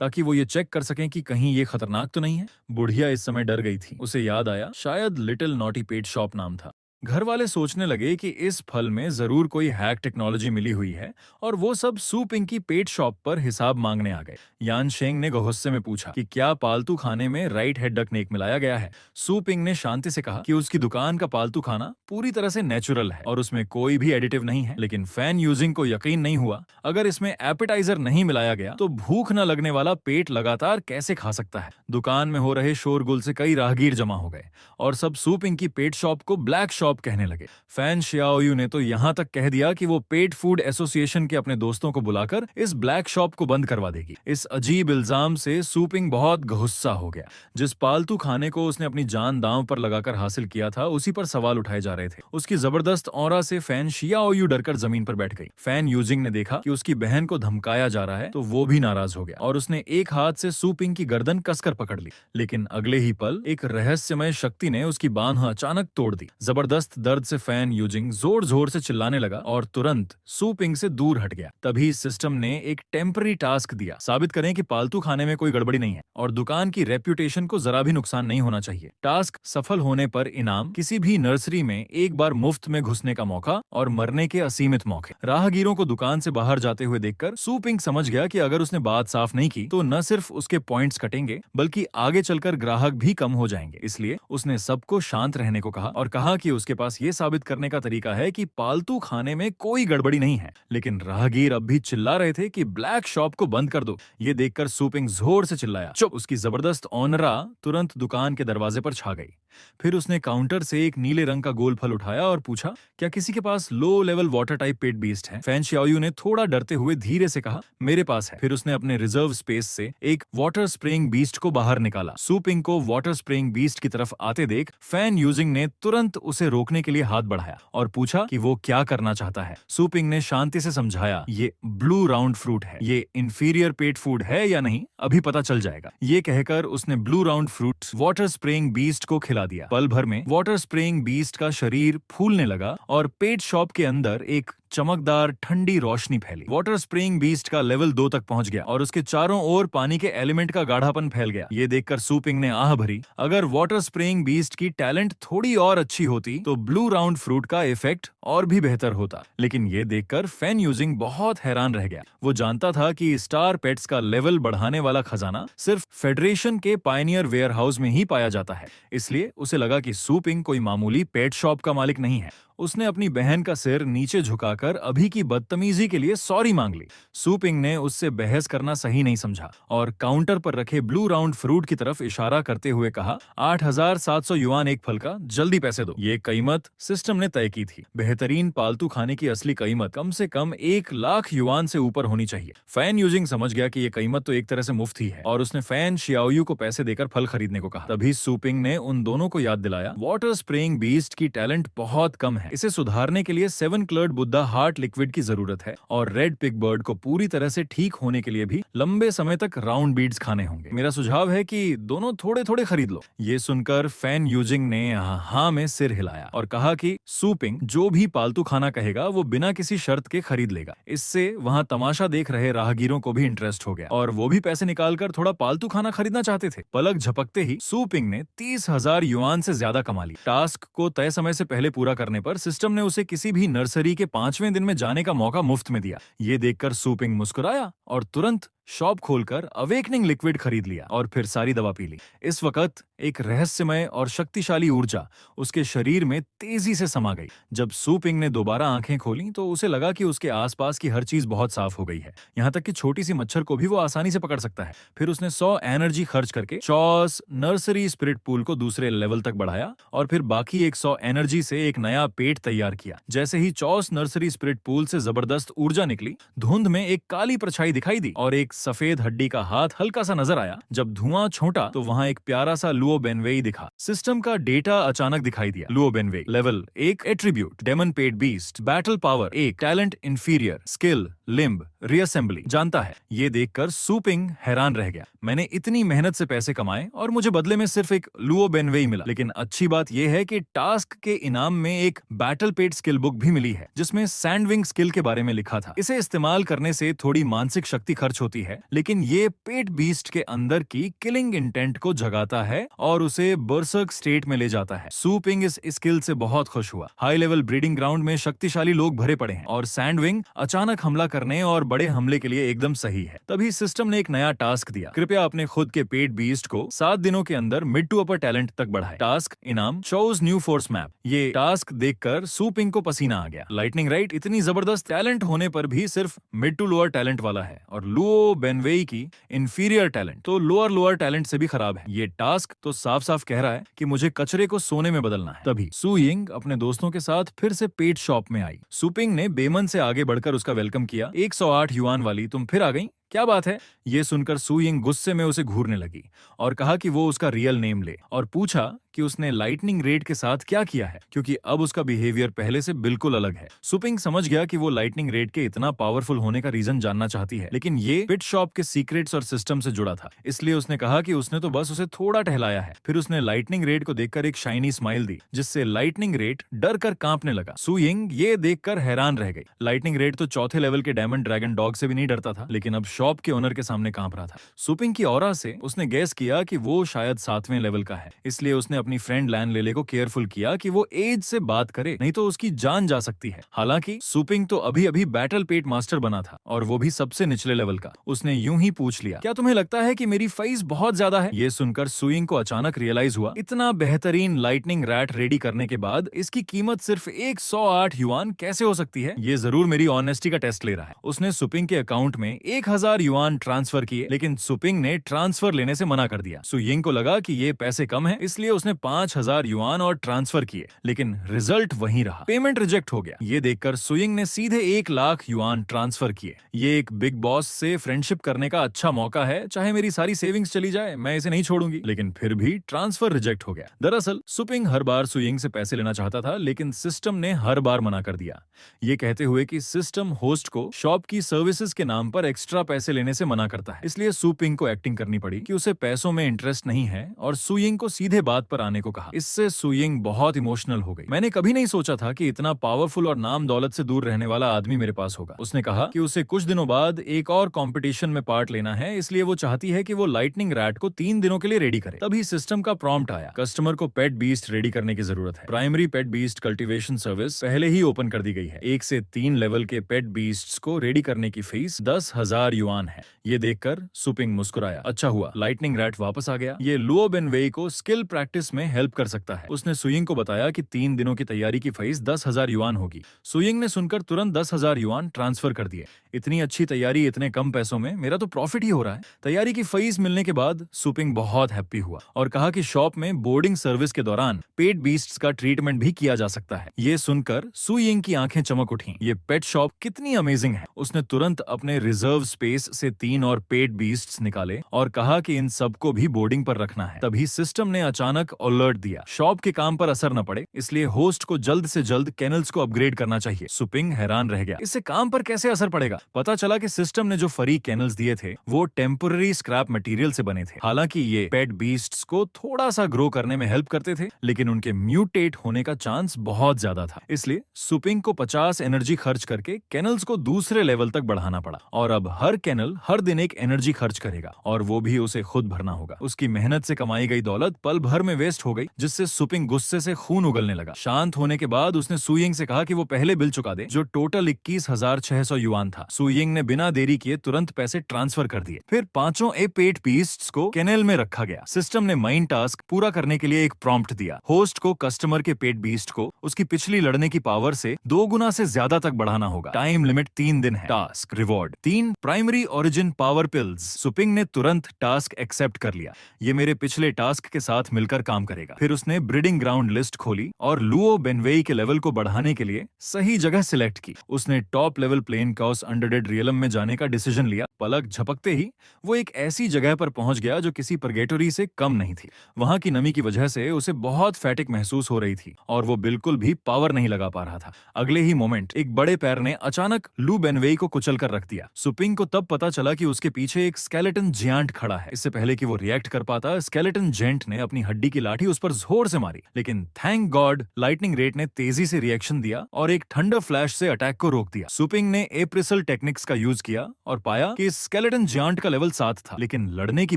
ताकि वो ये चेक कर सकें कि कहीं ये खतरनाक तो नहीं है। बुढ़िया इस समय डर गई थी। उसे याद आया शायद लिटिल नॉटी पेट शॉप नाम था। घर वाले सोचने लगे कि इस फल में जरूर कोई हैक टेक्नोलॉजी मिली हुई है और वो सब सू पिंग की पेट शॉप पर हिसाब मांगने आ गए। यान शेंग ने गुस्से में पूछा कि क्या पालतू खाने में राइट हेड डक नेक मिलाया गया है। सू पिंग ने शांति से कहा कि उसकी दुकान का पालतू खाना पूरी तरह से नेचुरल है और उसमें कोई भी एडिटिव नहीं है। लेकिन फैन यूजिंग को यकीन नहीं हुआ, अगर इसमें एपेटाइजर नहीं मिलाया गया तो भूख न लगने वाला पेट लगातार कैसे खा सकता है। दुकान में हो रहे शोरगुल से कई राहगीर जमा हो गए और सब सू पिंग की पेट शॉप को ब्लैक शॉप कहने लगे। फैन शियाओयू ने तो यहाँ तक कह दिया कि वो पेट फूड एसोसिएशन के अपने दोस्तों को बुलाकर इस ब्लैक शॉप को बंद करवा देगी। इस अजीब इल्जाम से सू पिंग बहुत गुस्सा हो गया। जिस पालतू खाने को उसने अपनी जान दांव पर लगाकर हासिल किया था, उसी पर सवाल उठाए जा रहे थे। उसकी जबरदस्त ऑरा से फैन शियाओयू डरकर जमीन पर बैठ गई। फैन यूजिंग ने देखा कि उसकी बहन को धमकाया जा रहा है तो वो भी नाराज हो गया और उसने एक हाथ से सू पिंग की गर्दन कसकर पकड़ ली। लेकिन अगले ही पल एक रहस्यमय शक्ति ने उसकी बांह अचानक तोड़ दी। जबरदस्त दर्द से फैन यूजिंग जोर जोर से चिल्लाने लगा और तुरंत सू पिंग से दूर हट गया। तभी सिस्टम ने एक टेम्पररी टास्क दिया, साबित करें कि पालतू खाने में कोई गड़बड़ी नहीं है और दुकान की रेप्यूटेशन को जरा भी नुकसान नहीं होना चाहिए। टास्क सफल होने पर इनाम, किसी भी नर्सरी में एक बार मुफ्त में घुसने का मौका और मरने के असीमित मौके। राहगीरों को दुकान से बाहर जाते हुए देखकर सू पिंग समझ गया कि अगर उसने बात साफ नहीं की तो न सिर्फ उसके पॉइंट्स कटेंगे बल्कि आगे चलकर ग्राहक भी कम हो जाएंगे। इसलिए उसने सबको शांत रहने को कहा और कहा कि उसके पास ये साबित करने का तरीका है कि पालतू खाने में कोई गड़बड़ी नहीं है। लेकिन राहगीर अब भी चिल्ला रहे थे कि ब्लैक शॉप को बंद कर दो। ये देखकर सू पिंग जोर से चिल्लाया, चुप। उसकी जबरदस्त ऑनरा तुरंत दुकान के दरवाजे पर छा गई। फिर उसने काउंटर से एक नीले रंग का गोल फल उठाया और पूछा, क्या किसी के पास लो लेवल वाटर टाइप पेट बीस्ट है? फैन शियाओयू ने थोड़ा डरते हुए धीरे से कहा, मेरे पास है। फिर उसने अपने रिजर्व स्पेस से एक वाटर स्प्रेइंग बीस्ट को बाहर निकाला। सू पिंग को वाटर स्प्रेइंग बीस्ट की तरफ आते देख फैन यूजिंग ने तुरंत उसे रोकने के लिए हाथ बढ़ाया और पूछा कि वो क्या करना चाहता है। सू पिंग ने शांति से समझाया, ये ब्लू राउंड फ्रूट है, ये इंफीरियर पेट फूड है या नहीं अभी पता चल जाएगा। ये कहकर उसने blue round fruit water spraying beast को खिला दिया। पल भर में वाटर स्प्रेइंग बीस्ट का शरीर फूलने लगा और पेट शॉप के अंदर एक चमकदार ठंडी रोशनी फैली। वाटर स्प्रेइंग बीस्ट का लेवल 2 तक पहुंच गया और उसके चारों ओर पानी के एलिमेंट का गाढ़ापन फैल गया। ये देखकर सू पिंग ने आह भरी, अगर वाटर स्प्रेइंग बीस्ट की टैलेंट थोड़ी और अच्छी होती तो ब्लू राउंड फ्रूट का इफेक्ट और भी बेहतर होता। लेकिन ये देखकर फैन यूजिंग बहुत हैरान रह गया। वो जानता था कि स्टार पेट्स का लेवल बढ़ाने वाला खजाना सिर्फ फेडरेशन के पायनियर वेयर हाउस में ही पाया जाता है। इसलिए उसे लगा कि सू पिंग कोई मामूली पेट शॉप का मालिक नहीं है। उसने अपनी बहन का सिर नीचे झुकाकर अभी की बदतमीजी के लिए सॉरी मांग ली। सू पिंग ने उससे बहस करना सही नहीं समझा और काउंटर पर रखे ब्लू राउंड फ्रूट की तरफ इशारा करते हुए कहा, 8700 युआन एक फल का, जल्दी पैसे दो। ये कीमत सिस्टम ने तय की थी। बेहतरीन पालतू खाने की असली कीमत कम से कम 1 लाख युआन से ऊपर होनी चाहिए। फैन यूजिंग समझ गया कि ये कीमत तो एक तरह से मुफ्त ही है और उसने फैन शियाओयू को पैसे देकर फल खरीदने को कहा। तभी सू पिंग ने उन दोनों को याद दिलाया, वाटर स्प्रेइंग बीस्ट की टैलेंट बहुत कम है। इसे सुधारने के लिए 7 क्लर्ड बुद्धा हार्ट लिक्विड की जरूरत है और रेड पिग बर्ड को पूरी तरह से ठीक होने के लिए भी लंबे समय तक राउंड बीड्स खाने होंगे। मेरा सुझाव है कि दोनों थोड़े थोड़े खरीद लो। ये सुनकर फैन यूजिंग ने हाँ में सिर हिलाया और कहा कि सू पिंग जो भी पालतू खाना कहेगा वो बिना किसी शर्त के खरीद लेगा। इससे वहाँ तमाशा देख रहे राहगीरों को भी इंटरेस्ट हो गया और वो भी पैसे निकालकर थोड़ा पालतू खाना खरीदना चाहते थे। पलक झपकते ही सू पिंग ने 30,000 युआन से ज्यादा कमा ली। टास्क को तय समय से पहले पूरा करने पर सिस्टम ने उसे किसी भी नर्सरी के 5वें दिन में जाने का मौका मुफ्त में दिया। ये देखकर सू पिंग मुस्कुराया और तुरंत शॉप खोलकर अवेकनिंग लिक्विड खरीद लिया और फिर सारी दवा पी ली। इस वक्त एक रहस्यमय और शक्तिशाली ऊर्जा उसके शरीर में तेजी से समा गई। जब सू पिंग ने दोबारा आंखें खोली तो उसे लगा कि उसके आसपास की हर चीज बहुत साफ हो गई है, यहाँ तक कि छोटी सी मच्छर को भी वो आसानी से पकड़ सकता है। फिर उसने 100 एनर्जी खर्च करके चॉस नर्सरी स्पिरिट पूल को दूसरे लेवल तक बढ़ाया और फिर बाकी 100 एनर्जी से एक नया पेट तैयार किया। जैसे ही चॉस नर्सरी स्पिरिट पूल से जबरदस्त ऊर्जा निकली, धुंध में एक काली परछाई दिखाई दी और एक सफेद हड्डी का हाथ हल्का सा नजर आया। जब धुआं छोटा तो वहां एक प्यारा सा लुओ बेनवेई दिखा। सिस्टम का डेटा अचानक दिखाई दिया। Luo Benwei level 1 attribute demon pet beast, battle power 1, talent inferior, skill limb reassembly जानता है। ये देखकर सूपिंग हैरान रह गया। मैंने इतनी मेहनत से पैसे कमाए और मुझे बदले में सिर्फ एक लुओ बेनवेई मिला। लेकिन अच्छी बात यह है कि टास्क के इनाम में एक बैटल पेड स्किल बुक भी मिली है जिसमें सैंडविंग स्किल के बारे में लिखा था। इसे इस्तेमाल करने से थोड़ी मानसिक शक्ति खर्च होती है, लेकिन ये पेट बीस्ट के अंदर की किलिंग इंटेंट को जगाता है और उसे बर्सर्क स्टेट में ले जाता है। सूपिंग इस स्किल से बहुत खुश हुआ। हाई लेवल ब्रीडिंग ग्राउंड में शक्तिशाली लोग भरे पड़े हैं और सैंडविंग अचानक हमला करने और बड़े हमले के लिए एकदम सही है। तभी सिस्टम ने एक नया टास्क दिया। कृपया अपने खुद के पेट बीस्ट को 7 दिनों के अंदर मिड टू अपर टैलेंट तक बढ़ाए। टास्क इनाम चोज न्यू फोर्स मैप। ये टास्क देखकर सूपिंग को पसीना आ गया। लाइटनिंग राइट इतनी जबरदस्त टैलेंट होने पर भी सिर्फ मिड टू लोअर टैलेंट वाला है और लुओ बेनवेई की इंफीरियर टैलेंट तो लोअर टैलेंट से भी खराब है। ये टास्क तो साफ साफ कह रहा है कि मुझे कचरे को सोने में बदलना है। तभी सू यिंग अपने दोस्तों के साथ फिर से पेट शॉप में आई। सूपिंग ने बेमन से आगे बढ़कर उसका वेलकम किया। 108 युआन वाली तुम फिर आ गई, क्या बात है? ये सुनकर सू यिंग गुस्से में उसे घूरने लगी और कहा कि वो उसका रियल नेम ले और पूछा कि उसने लाइटनिंग रेड के साथ क्या किया है, क्योंकि अब उसका बिहेवियर पहले से बिल्कुल अलग है। सुपिंग समझ गया कि वो लाइटनिंग रेड के इतना पावरफुल होने का रीजन जानना चाहती है, लेकिन ये पिट शॉप के सीक्रेट्स और सिस्टम से जुड़ा था। इसलिए उसने कहा कि उसने तो बस उसे थोड़ा टहलाया है। फिर उसने लाइटनिंग रेड को देखकर एक शाइनी स्माइल दी जिससे लाइटनिंग रेड डर कर कांपने लगा। सू यिंग ये देखकर हैरान रह गई। लाइटनिंग रेड तो चौथे लेवल के डायमंड ड्रैगन डॉग से भी नहीं डरता था, लेकिन अब शॉप के ओनर के सामने कांप रहा था। सुपिंग की ऑरा से उसने गैस किया कि वो शायद 7वें लेवल का है, इसलिए उसने अपनी फ्रेंड लैन लेले को केयरफुल किया कि वो एज से बात करे, नहीं तो उसकी जान जा सकती है। हालांकि सुपिंग तो अभी अभी बैटल पेट मास्टर बना था और वो भी सबसे निचले लेवल का। उसने यूं ही पूछ लिया, क्या तुम्हें लगता है कि मेरी फीस बहुत ज्यादा है? ये सुनकर सुइंग को अचानक रियलाइज हुआ, इतना बेहतरीन लाइटनिंग रैट रेडी करने के बाद इसकी कीमत सिर्फ 108 युआन कैसे हो सकती है? ये जरूर मेरी ऑनेस्टी का टेस्ट ले रहा है। उसने सुपिंग के अकाउंट में 1000 युआन ट्रांसफर किए, लेकिन सुपिंग ने ट्रांसफर लेने से मना कर दिया। सुइंग को लगा कि ये पैसे कम है, इसलिए उसने 5000 युआन और ट्रांसफर किए, लेकिन रिजल्ट वही रहा, पेमेंट रिजेक्ट हो गया। ये देखकर सुइंग ने सीधे 1 लाख युआन ट्रांसफर किए। ये एक बिग बॉस से फ्रेंडशिप करने का अच्छा मौका है, चाहे मेरी सारी सेविंग्स चली जाए मैं इसे नहीं छोड़ूंगी। लेकिन फिर भी ट्रांसफर रिजेक्ट हो गया। दरअसल सुपिंग हर बार सुइंग से पैसे लेना चाहता था, लेकिन सिस्टम ने हर बार मना कर दिया, ये कहते हुए कि सिस्टम होस्ट को शॉप की सर्विसेज के नाम पर एक्स्ट्रा पैसे लेने से मना करता है। इसलिए सुपिंग को एक्टिंग करनी पड़ी कि उसे पैसों में इंटरेस्ट नहीं है और सुइंग को सीधे बात पर आने को कहा। इससे सुइंग बहुत इमोशनल हो गई। मैंने कभी नहीं सोचा था कि इतना पावरफुल और नाम दौलत से दूर रहने वाला आदमी मेरे पास होगा। उसने कहा कि उसे कुछ दिनों बाद एक और कंपटीशन में पार्ट लेना है, इसलिए वो चाहती है कि वो लाइटनिंग रैट को 3 दिनों के लिए रेडी करे। तभी सिस्टम का प्रॉम्प्ट आया, कस्टमर को पेट बीस्ट रेडी करने की जरूरत है। प्राइमरी पेट बीस्ट कल्टीवेशन सर्विस पहले ही ओपन कर दी गई है। 1 से 3 लेवल के पेट बीस्ट्स को रेडी करने की फीस 10,000 युआन है। ये देखकर सुपिंग मुस्कुराया, अच्छा हुआ लाइटनिंग रैट वापस आ गया। ये लुओ बेनवेई को स्किल प्रैक्टिस में हेल्प कर सकता है। उसने सुइंग को बताया कि 3 दिनों की तैयारी की फीस 10,000 युआन होगी। सुइंग ने सुनकर तुरंत 10,000 युआन ट्रांसफर कर दिए। इतनी अच्छी तैयारी इतने कम पैसों में, मेरा तो प्रॉफिट ही हो रहा है। तैयारी की फीस मिलने के बाद सुपिंग बहुत हैप्पी हुआ और कहा कि शॉप में बोर्डिंग सर्विस के दौरान पेट बीस्ट्स का ट्रीटमेंट भी किया जा सकता है। ये सुनकर सुइंग की आंखें चमक उठी, ये पेट शॉप कितनी अमेजिंग है। उसने तुरंत अपने रिजर्व स्पेस से 3 और पेट बीस्ट्स निकाले और कहा कि इन सबको भी बोर्डिंग पर रखना है। तभी सिस्टम ने अचानक अलर्ट दिया, शॉप के काम पर असर न पड़े, इसलिए होस्ट को जल्द से जल्द केनल्स को अपग्रेड करना चाहिए। सुपिंग हैरान रह गया, इससे काम पर कैसे असर पड़ेगा? पता चला कि सिस्टम ने जो फरी केनल्स दिए थे वो टेम्पररी स्क्रैप मटेरियल से बने थे। हालांकि ये पेट बीस्ट्स को थोड़ा सा ग्रो करने में हेल्प करते थे, लेकिन उनके म्यूटेट होने का चांस बहुत ज्यादा था। इसलिए सुपिंग को 50 एनर्जी खर्च करके केनल्स को दूसरे लेवल तक बढ़ाना पड़ा और अब हर केनल हर दिन एक एनर्जी खर्च करेगा और वो भी उसे खुद भरना होगा। उसकी मेहनत से कमाई गई दौलत पल भर में वेस्ट हो गई, जिससे सुपिंग गुस्से से खून उगलने लगा। शांत होने के बाद उसने सुइंग से कहा कि वो पहले बिल चुका दे, जो टोटल 21,600 युआन था। सुइंग ने बिना देरी किए तुरंत पैसे ट्रांसफर कर दिए। फिर 5 पेट बीस्ट्स को केनल में रखा गया। सिस्टम ने माइन टास्क पूरा करने के लिए एक प्रॉम्प्ट दिया, होस्ट को कस्टमर के पेट बीस्ट को उसकी पिछली लड़ने की पावर से 2 गुना से ज्यादा तक बढ़ाना होगा। टाइम लिमिट 3 दिन है। Task reward 3 primary memory origin power pills. Suping ने तुरंत टास्क एक्सेप्ट कर लिया। ये मेरे पिछले टास्क के साथ मिलकर काम करेगा। फिर उसने ब्रीडिंग ग्राउंड लिस्ट खोली और लुओ बेनवेई के लेवल को बढ़ाने के लिए सही जगह सिलेक्ट की। उसने top level plane cos undead realm में जाने का डिसीजन लिया। पलक झपकते ही वो एक ऐसी जगह पर पहुंच गया जो किसी परगेटोरी से कम नहीं थी। वहां की नमी की वजह से उसे बहुत फैटिक महसूस हो रही थी और वो बिल्कुल भी पावर नहीं लगा पा रहा था। अगले ही मोमेंट एक बड़े पैर ने अचानक लू बेनवेई को कुचल कर रख दिया। सुपिंग को तब पता चला कि उसके पीछे एक स्केलेटन जियांट खड़ा है। इससे पहले कि वो रिएक्ट कर पाता, स्केलेटन जेंट ने अपनी हड्डी की लाठी उस पर जोर से मारी, लेकिन थैंक गॉड लाइटनिंग रेट ने तेजी से रिएक्शन दिया और एक थंडर फ्लैश से अटैक को रोक दिया। सुपिंग ने एप्रिसल टेक्निक्स का यूज किया और पाया कि स्केलेटन जियांट का लेवल 7 था, लेकिन लड़ने की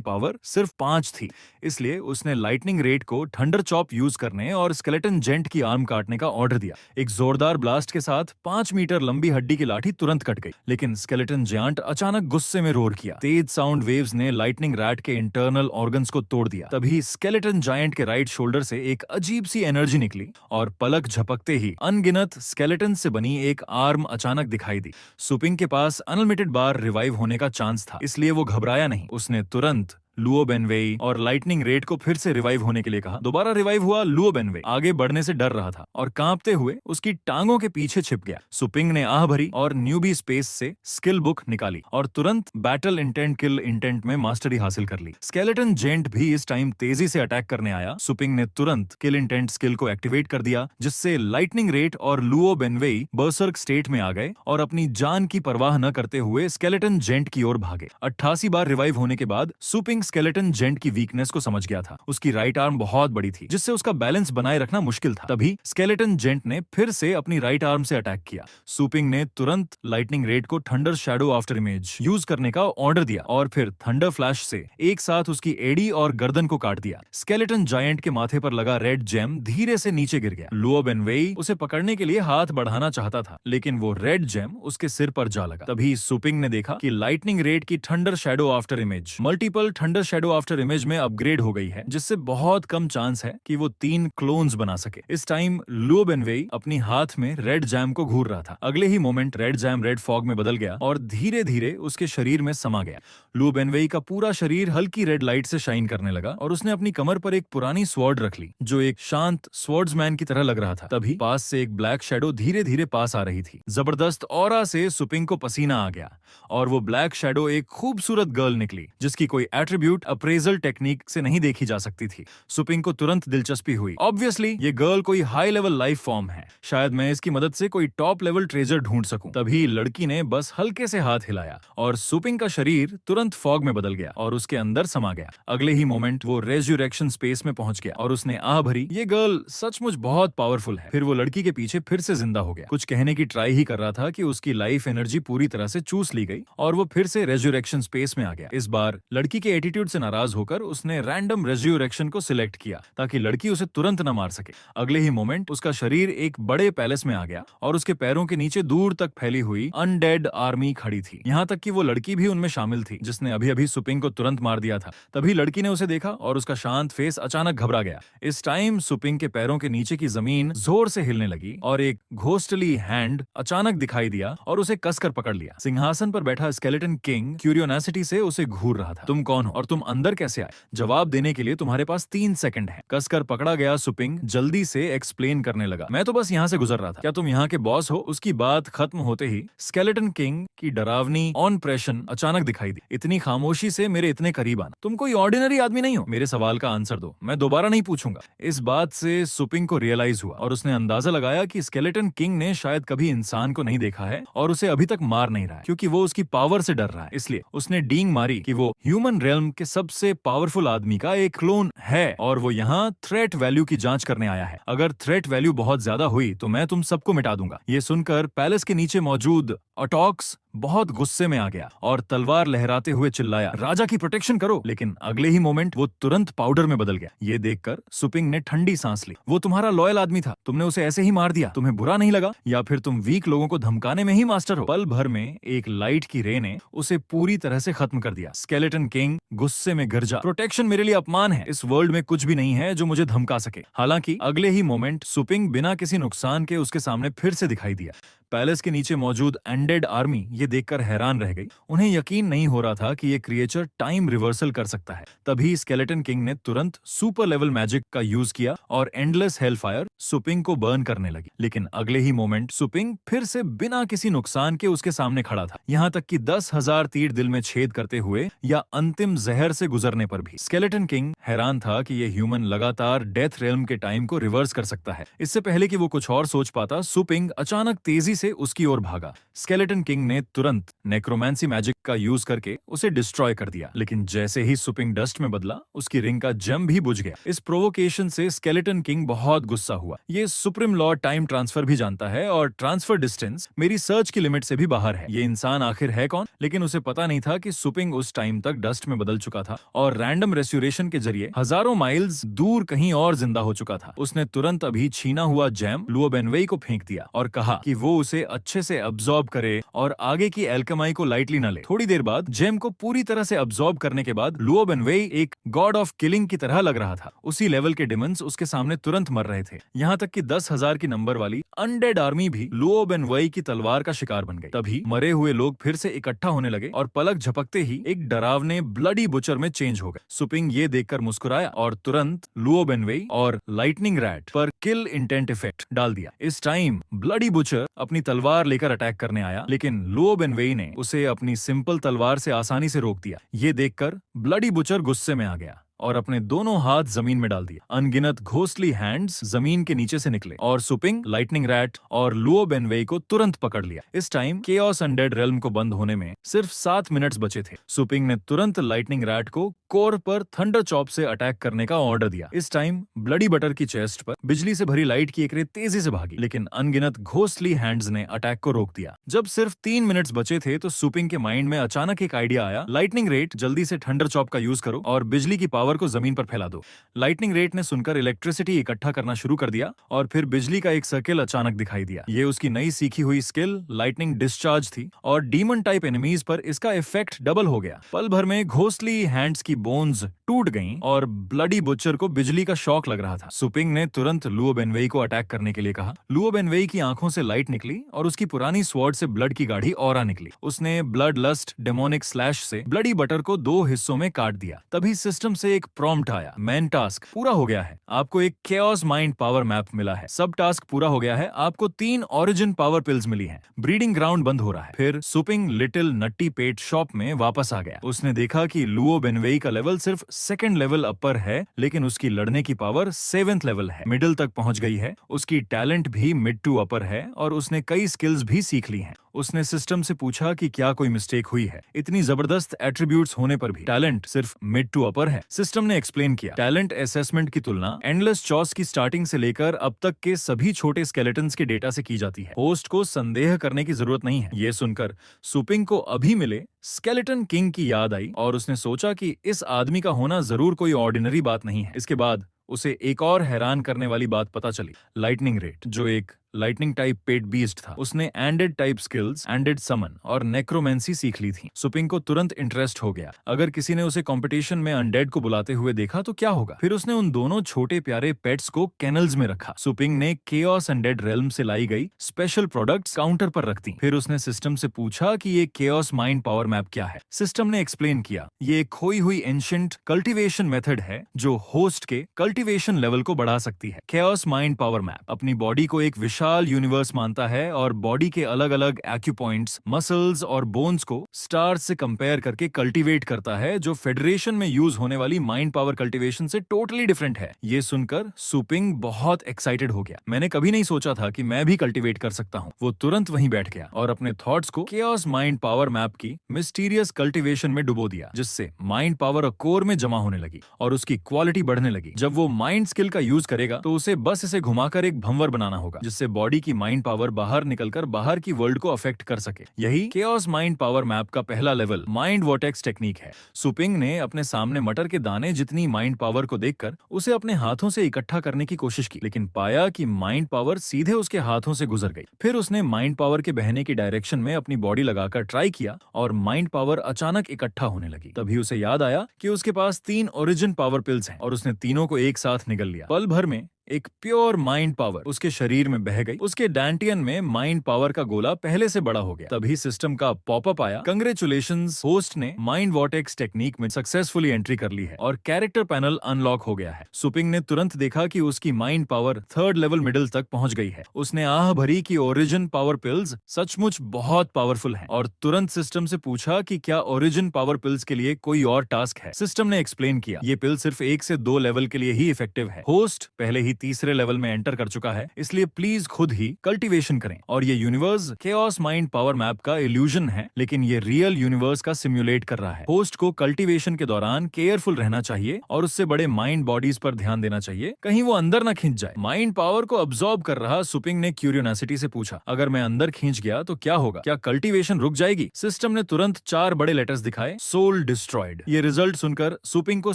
पावर सिर्फ 5 थी। इसलिए उसने लाइटनिंग रेट को थंडर चॉप यूज करने और स्केलेटन जेंट की आर्म काटने का ऑर्डर दिया। एक जोरदार ब्लास्ट के साथ 5 मीटर लंबी हड्डी की लाठी तुरंत कट गई, लेकिन स्केलेटन जियांट अचानक गुस्से में रोर किया। तेज साउंड वेव्स ने लाइटनिंग रैट के इंटरनल ऑर्गन्स को तोड़ दिया। तभी स्केलेटन जायंट के राइट शोल्डर से एक अजीब सी एनर्जी निकली और पलक झपकते ही अनगिनत स्केलेटन से बनी एक आर्म अचानक दिखाई दी। सुपिंग के पास अनलिमिटेड बार रिवाइव होने का चांस था, इसलिए वो घबराया नहीं। उसने तुरंत लुओ बेनवेई और लाइटनिंग रेट को फिर से रिवाइव होने के लिए कहा। दोबारा रिवाइव हुआ लुओ बेनवेई आगे बढ़ने से डर रहा था और कांपते हुए उसकी टांगों के पीछे छिप गया। सुपिंग ने आह भरी और न्यूबी स्पेस से स्किल बुक निकाली और तुरंत बैटल इंटेंट किल इंटेंट में मास्टरी हासिल कर ली। स्केलेटन जेंट भी इस टाइम तेजी से अटैक करने आया। सुपिंग ने तुरंत किल इंटेंट स्किल को एक्टिवेट कर दिया, जिससे लाइटनिंग रेट और लुओ बेनवेई बर्सर्क स्टेट में आ गए और अपनी जान की परवाह न करते हुए स्केलेटन जेंट की ओर भागे। 88 बार रिवाइव होने के बाद सुपिंग स्केलेटन जेंट की वीकनेस को समझ गया था। उसकी राइट आर्म बहुत बड़ी थी, जिससे उसका बैलेंस बनाए रखना मुश्किल था। तभी स्केलेटन जेंट ने फिर से अपनी राइट आर्म से अटैक किया। सुपिंग ने तुरंत लाइटनिंग रेट को thunder shadow after image use करने का ऑर्डर दिया और फिर थंडर फ्लैश से एक साथ उसकी एडी और गर्दन को काट दिया। स्केलेटन जायंट के माथे पर लगा रेड जेम धीरे से नीचे गिर गया। लुओ बेनवेई उसे पकड़ने के लिए हाथ बढ़ाना चाहता था, लेकिन वो रेड जेम उसके सिर पर जा लगा। तभी सुपिंग ने देखा कि लाइटनिंग रेट की thunder shadow after image multiple thunder shadow after image में अपग्रेड हो गई है, जिससे बहुत कम चांस है कि वो 3 क्लोन्स बना सके। इस टाइम लुओ बेनवेई अपनी हाथ में रेड जैम को घूर रहा था। अगले ही moment red gem red fog में बदल गया और धीरे धीरे उसके शरीर में समा गया। लुओ बेनवेई का पूरा शरीर हल्की रेड लाइट से शाइन करने लगा और उसने अपनी कमर पर एक पुरानी स्वॉर्ड रख ली, जो एक शांत स्वॉर्ड्समैन की तरह लग रहा था। तभी पास से एक ब्लैक शैडो धीरे धीरे पास आ रही थी। जबरदस्त ऑरा से सुपिंग को पसीना आ गया और वो ब्लैक शैडो एक खूबसूरत गर्ल निकली, जिसकी कोई एट्रीब्यूट अप्रेजल टेक्निक से नहीं देखी जा सकती थी। सुपिंग को तुरंत दिलचस्पी हुई। ऑब्वियसली ये गर्ल कोई हाई लेवल लाइफ फॉर्म है, शायद मैं इसकी मदद से कोई टॉप लेवल ट्रेजर ढूंढ सकूं। तभी लड़की ने बस हल्के से हाथ हिलाया और सुपिंग का शरीर तुरंत फॉग में बदल गया और उसके अंदर समा गया। अगले ही मोमेंट वो रेज़्यूरेक्शन स्पेस में पहुंच गया और उसने आह भरी, ये गर्ल सचमुच बहुत पावरफुल है। फिर वो लड़की के पीछे फिर से जिंदा हो गया। कुछ कहने की ट्राई ही कर रहा था कि उसकी लाइफ एनर्जी पूरी तरह से चूस ली गई और वो फिर से रेज़्यूरेक्शन स्पेस में आ गया। इस बार लड़की के एटीट्यूड से नाराज होकर उसने रैंडम रेज़्यूरेक्शन को सिलेक्ट किया ताकि लड़की उसे तुरंत न मार सके। अगले ही मोमेंट उसका शरीर एक बड़े पैलेस में आ गया और उसके पैरों के नीचे दूर तक फैली हुई अनडेड आर्मी खड़ी थी। यहाँ तक कि वो लड़की भी उनमें शामिल थी, जिसने अभी अभी सुपिंग को तुरंत मार दिया था। तभी लड़की ने उसे देखा और उसका शांत फेस अचानक घबरा गया। इस टाइम सुपिंग के पैरों के नीचे की जमीन जोर से हिलने लगी और एक घोस्टली हैंड अचानक दिखाई दिया और उसे कसकर पकड़ लिया। सिंहासन पर बैठा स्केलेटन किंग क्यूरियोसिटी से उसे घूर रहा था। तुम कौन हो और तुम अंदर कैसे आए? जवाब देने के लिए तुम्हारे पास 3 सेकंड है। कसकर पकड़ा गया सुपिंग जल्दी से एक्सप्लेन करने लगा, मैं तो बस यहाँ से गुजर रहा था। क्या तुम यहाँ के बॉस हो? उसकी बात खत्म होते ही स्केलेटन किंग की डरावनी ऑनप्रेशन अचानक दिखाई दी। इतनी खामोशी से मेरे इतने करीब आना, तुम कोई ऑर्डिनरी आदमी नहीं हो। मेरे सवाल का आंसर दो, मैं दोबारा नहीं पूछूंगा। इस बात से सुपिंग को रियलाइज हुआ और उसने अंदाजा लगाया कि स्केलेटन किंग ने शायद कभी इंसान को नहीं देखा है और उसे अभी तक मार नहीं रहा है, क्योंकि वो उसकी पावर से डर रहा है। इसलिए उसने डींग मारी कि वो ह्यूमन रेल्म के सबसे पावरफुल आदमी का एक क्लोन है और वो यहाँ थ्रेट वैल्यू की जांच करने आया है। अगर थ्रेट वैल्यू बहुत ज्यादा हुई तो मैं तुम सबको मिटा दूंगा। ये सुनकर पैलेस के नीचे मौजूद अटॉक्स बहुत गुस्से में आ गया और तलवार लहराते हुए चिल्लाया, राजा की प्रोटेक्शन करो। लेकिन अगले ही मोमेंट वो तुरंत पाउडर में बदल गया। ये देखकर सुपिंग ने ठंडी सांस ली। वो तुम्हारा लॉयल आदमी था, तुमने उसे ऐसे ही मार दिया। तुम्हें बुरा नहीं लगा या फिर तुम वीक लोगों को धमकाने में ही मास्टर हो? पल भर में एक लाइट की रे ने उसे पूरी तरह से खत्म कर दिया। स्केलेटन किंग गुस्से में गरजा, प्रोटेक्शन मेरे लिए अपमान है। इस वर्ल्ड में कुछ भी नहीं है जो मुझे धमका सके। हालांकि अगले ही मोमेंट सुपिंग बिना किसी नुकसान के उसके सामने फिर से दिखाई दिया। पैलेस के नीचे मौजूद अनडेड आर्मी ये देखकर हैरान रह गई। उन्हें यकीन नहीं हो रहा था कि ये क्रिएचर टाइम रिवर्सल कर सकता है। तभी स्केलेटन किंग ने तुरंत सुपर लेवल मैजिक का यूज किया और एंडलेस हेलफायर सुपिंग को बर्न करने लगी। लेकिन अगले ही मोमेंट सुपिंग फिर से बिना किसी नुकसान के उसके सामने खड़ा था, यहाँ तक कि 10,000 तीर दिल में छेद करते हुए या अंतिम जहर से गुजरने पर भी। स्केलेटन किंग हैरान था कि ये ह्यूमन लगातार डेथ रेल्म के टाइम को रिवर्स कर सकता है। इससे पहले कि वो कुछ और सोच पाता, सुपिंग अचानक तेजी से उसकी ओर भागा। स्केलेटन किंग ने तुरंत नेक्रोमेंसी मैजिक का यूज करके उसे डिस्ट्रॉय कर दिया। लेकिन जैसे ही सुपिंग डस्ट में बदला, उसकी रिंग का जम भी बुझ गया। इस प्रोवोकेशन से स्केलेटन किंग बहुत गुस्सा हुआ। ये सुप्रीम लॉ टाइम ट्रांसफर भी जानता है और ट्रांसफर डिस्टेंस मेरी सर्च की लिमिट से भी बाहर है। ये इंसान आखिर है कौन? लेकिन उसे पता नहीं था कि सुपिंग उस टाइम तक डस्ट में बदल चुका था और रैंडम रेस्यूरेशन के जरिए हजारों माइल्स दूर कहीं और जिंदा हो चुका था। उसने तुरंत अभी छीना हुआ जैम लुओ बेनवेई को फेंक दिया और कहा कि वो उसे अच्छे से अब्सॉर्ब करे और आगे की एल्केमाई को लाइटली न ले। थोड़ी देर बाद जेम को पूरी तरह से अब्सॉर्ब करने के बाद लुओ बेनवेई एक गॉड ऑफ किलिंग की तरह लग रहा था। उसी लेवल के डिमंस उसके सामने तुरंत मर रहे थे। यहाँ तक कि 10,000 की नंबर वाली अनडेड आर्मी भी लुओ बेनवेई की तलवार का शिकार बन गई। तभी मरे हुए लोग फिर से इकट्ठा होने लगे और पलक झपकते ही एक डरावने ब्लडी बुचर में चेंज हो गए। सुपिंग ये देखकर मुस्कुराया और तुरंत लुओ बेनवेई और लाइटनिंग रैट पर किल इंटेंट इफेक्ट डाल दिया। इस टाइम ब्लडी बुचर अपनी तलवार लेकर अटैक करने आया, लेकिन लुओ बेनवेई ने उसे अपनी सिंपल तलवार से आसानी से रोक दिया। ये देखकर ब्लडी बुचर गुस्से में आ गया और अपने दोनों हाथ जमीन में डाल दिया। अनगिनत घोस्टली हैंड्स जमीन के नीचे से निकले और सुपिंग, लाइटनिंग रैट और लुओ बेनवेई को तुरंत पकड़ लिया। इस टाइम केओस अनडेड रेल्म को बंद होने में सिर्फ 7 मिनट्स बचे थे। सुपिंग ने तुरंत लाइटनिंग रैट को कोर पर थंडर चॉप से अटैक करने का ऑर्डर दिया। इस टाइम ब्लडी बटर की चेस्ट पर बिजली से भरी लाइट की एक रे तेजी से भागी, लेकिन अनगिनत घोस्टली हैंड्स ने अटैक को रोक दिया। जब सिर्फ 3 मिनट्स बचे थे तो सुपिंग के माइंड में अचानक एक आइडिया आया। लाइटनिंग रेट, जल्दी से थंडर चॉप का यूज करो और बिजली की पावर को जमीन पर फैला दो। लाइटनिंग रेट ने सुनकर इलेक्ट्रिसिटी इकट्ठा करना शुरू कर दिया और फिर बिजली का एक सर्किल अचानक दिखाई दिया। ये उसकी नई सीखी हुई स्किल लाइटनिंग डिस्चार्ज थी और डीमन टाइप एनिमीज पर इसका इफेक्ट डबल हो गया। पल भर में घोस्टली हैंड्स की बोन्स टूट गईं और ब्लडी बुचर को बिजली का शॉक लग रहा था। सुपिंग ने तुरंत लुओ बेनवेई को अटैक करने के लिए कहा। लुओ बेनवेई की आंखों से लाइट निकली और उसकी पुरानी स्वॉर्ड से ब्लड की गाढ़ी ऑरा निकली। उसने ब्लड लस्ट डेमोनिक स्लैश से ब्लडी बटर को 2 हिस्सों में काट दिया। तभी सिस्टम से एक प्रॉम्प्ट आया, मेन टास्क पूरा हो गया है, आपको एक केओस माइंड पावर मैप मिला है। सब टास्क पूरा हो गया है, आपको 3 ओरिजिन पावर पिल्स मिली हैं। ब्रीडिंग ग्राउंड बंद हो रहा है। फिर सुपिंग लिटिल नट्टी पेट शॉप में वापस आ गया। उसने देखा कि लुओ बेनवेई का लेवल सिर्फ 2nd लेवल अपर है, लेकिन उसकी लड़ने की पावर 7th लेवल है, मिडिल तक पहुंच गई है। उसकी टैलेंट भी मिड टू अपर है और उसने कई स्किल्स भी सीख ली हैं। उसने सिस्टम से पूछा कि क्या कोई मिस्टेक हुई है। इतनी जबरदस्त एट्रीब्यूट्स होने पर भी टैलेंट सिर्फ मिड टू अपर है। सिस्टम ने एक्सप्लेन किया, टैलेंट असेसमेंट की तुलना एंडलेस चॉस की स्टार्टिंग से लेकर अब तक के सभी छोटे स्केलेटन्स के डेटा से की जाती है। होस्ट को संदेह करने की जरूरत नहीं है। ये सुनकर सुपिंग को अभी मिले स्केलेटन किंग की याद आई और उसने सोचा कि इस आदमी का होना जरूर कोई ऑर्डिनरी बात नहीं है। इसके बाद उसे एक और हैरान करने वाली बात पता चली। लाइटनिंग रेट, जो एक लाइटनिंग टाइप पेट बीस्ट था, उसने एंडेड टाइप स्किल्स, एंडेड समन और नेक्रोमेंसी सीख ली थी। सुपिंग को तुरंत इंटरेस्ट हो गया। अगर किसी ने उसे कंपटीशन में अनडेड को बुलाते हुए देखा तो क्या होगा। फिर उसने उन दोनों छोटे प्यारे पेट्स को केनल्स में रखा। सुपिंग ने केओस अनडेड रेल्म से लाई गई स्पेशल प्रोडक्ट्स काउंटर पर रख दी। फिर उसने सिस्टम से पूछा कि ये केओस माइंड पावर मैप क्या है। सिस्टम ने एक्सप्लेन किया, ये एक खोई हुई एंशिएंट कल्टीवेशन मेथड है जो होस्ट के कल्टीवेशन लेवल को बढ़ा सकती है। केओस माइंड पावर मैप अपनी बॉडी को एक विशाल यूनिवर्स मानता है और बॉडी के अलग अलग एक्यूपॉइंट्स, मसल्स और बोन्स को स्टार्स से कंपेयर करके कल्टीवेट करता है, जो फेडरेशन में यूज होने वाली माइंड पावर कल्टीवेशन से टोटली डिफरेंट है। ये सुनकर सुपिंग बहुत एक्साइटेड हो गया। मैंने कभी नहीं सोचा था कि मैं भी कल्टीवेट कर सकता हूँ। वो तुरंत वहीं बैठ गया और अपने थॉट्स को केओस माइंड पावर मैप की मिस्टीरियस कल्टीवेशन में डुबो दिया, जिससे माइंड पावर कोर में जमा होने लगी और उसकी क्वालिटी बढ़ने लगी। जब वो माइंड स्किल का यूज करेगा तो उसे बस इसे घुमाकर एक भंवर बनाना होगा, जिससे बॉडी की माइंड पावर बाहर निकलकर बाहर की वर्ल्ड को अफेक्ट कर सके। यही केओस माइंड पावर मैप का पहला लेवल माइंड वॉर्टेक्स टेक्निक है। सुपिंग ने अपने सामने मटर के दाने जितनी माइंड पावर को देखकर उसे अपने हाथों से इकट्ठा करने की कोशिश की, लेकिन पाया कि माइंड पावर सीधे उसके हाथों से गुजर गई। फिर उसने माइंड पावर के बहने की डायरेक्शन में अपनी बॉडी लगाकर ट्राई किया और माइंड पावर अचानक इकट्ठा होने लगी। तभी उसे याद आया कि उसके पास 3 ओरिजिन पावर पिल्स हैं और उसने तीनों को एक साथ निगल लिया। पल भर में एक प्योर माइंड पावर उसके शरीर में बह गई। उसके डैंटियन में माइंड पावर का गोला पहले से बड़ा हो गया। तभी सिस्टम का पॉपअप आया, कंग्रेचुलेशंस, होस्ट ने माइंड वॉर्टेक्स टेक्निक में सक्सेसफुली एंट्री कर ली है और कैरेक्टर पैनल अनलॉक हो गया है। सुपिंग ने तुरंत देखा कि उसकी mind power 3rd level middle तक पहुंच गई है। उसने आह भरी कि ओरिजिन पावर पिल्स सचमुच बहुत पावरफुल हैं और तुरंत सिस्टम से पूछा कि क्या ओरिजिन पावर पिल्स के लिए कोई और टास्क है। सिस्टम ने एक्सप्लेन किया, ये पिल सिर्फ 1 से 2 लेवल के लिए ही इफेक्टिव है। होस्ट पहले ही 3रे लेवल में एंटर कर चुका है, इसलिए प्लीज खुद ही कल्टीवेशन करें। और ये universe chaos mind power map का इल्यूजन है, लेकिन ये रियल यूनिवर्स का सिम्युलेट कर रहा है। होस्ट को कल्टीवेशन के दौरान केयरफुल रहना चाहिए और उससे बड़े माइंड बॉडीज पर ध्यान देना चाहिए, कहीं वो अंदर ना खींच जाए। माइंड पावर को अब्सॉर्ब कर रहा सुपिंग ने क्यूरियोसिटी से पूछा, अगर मैं अंदर खींच गया तो क्या होगा? क्या कल्टीवेशन रुक जाएगी? सिस्टम ने तुरंत 4 बड़े लेटर्स दिखाए, सोल डिस्ट्रॉयड। ये रिजल्ट सुनकर सुपिंग को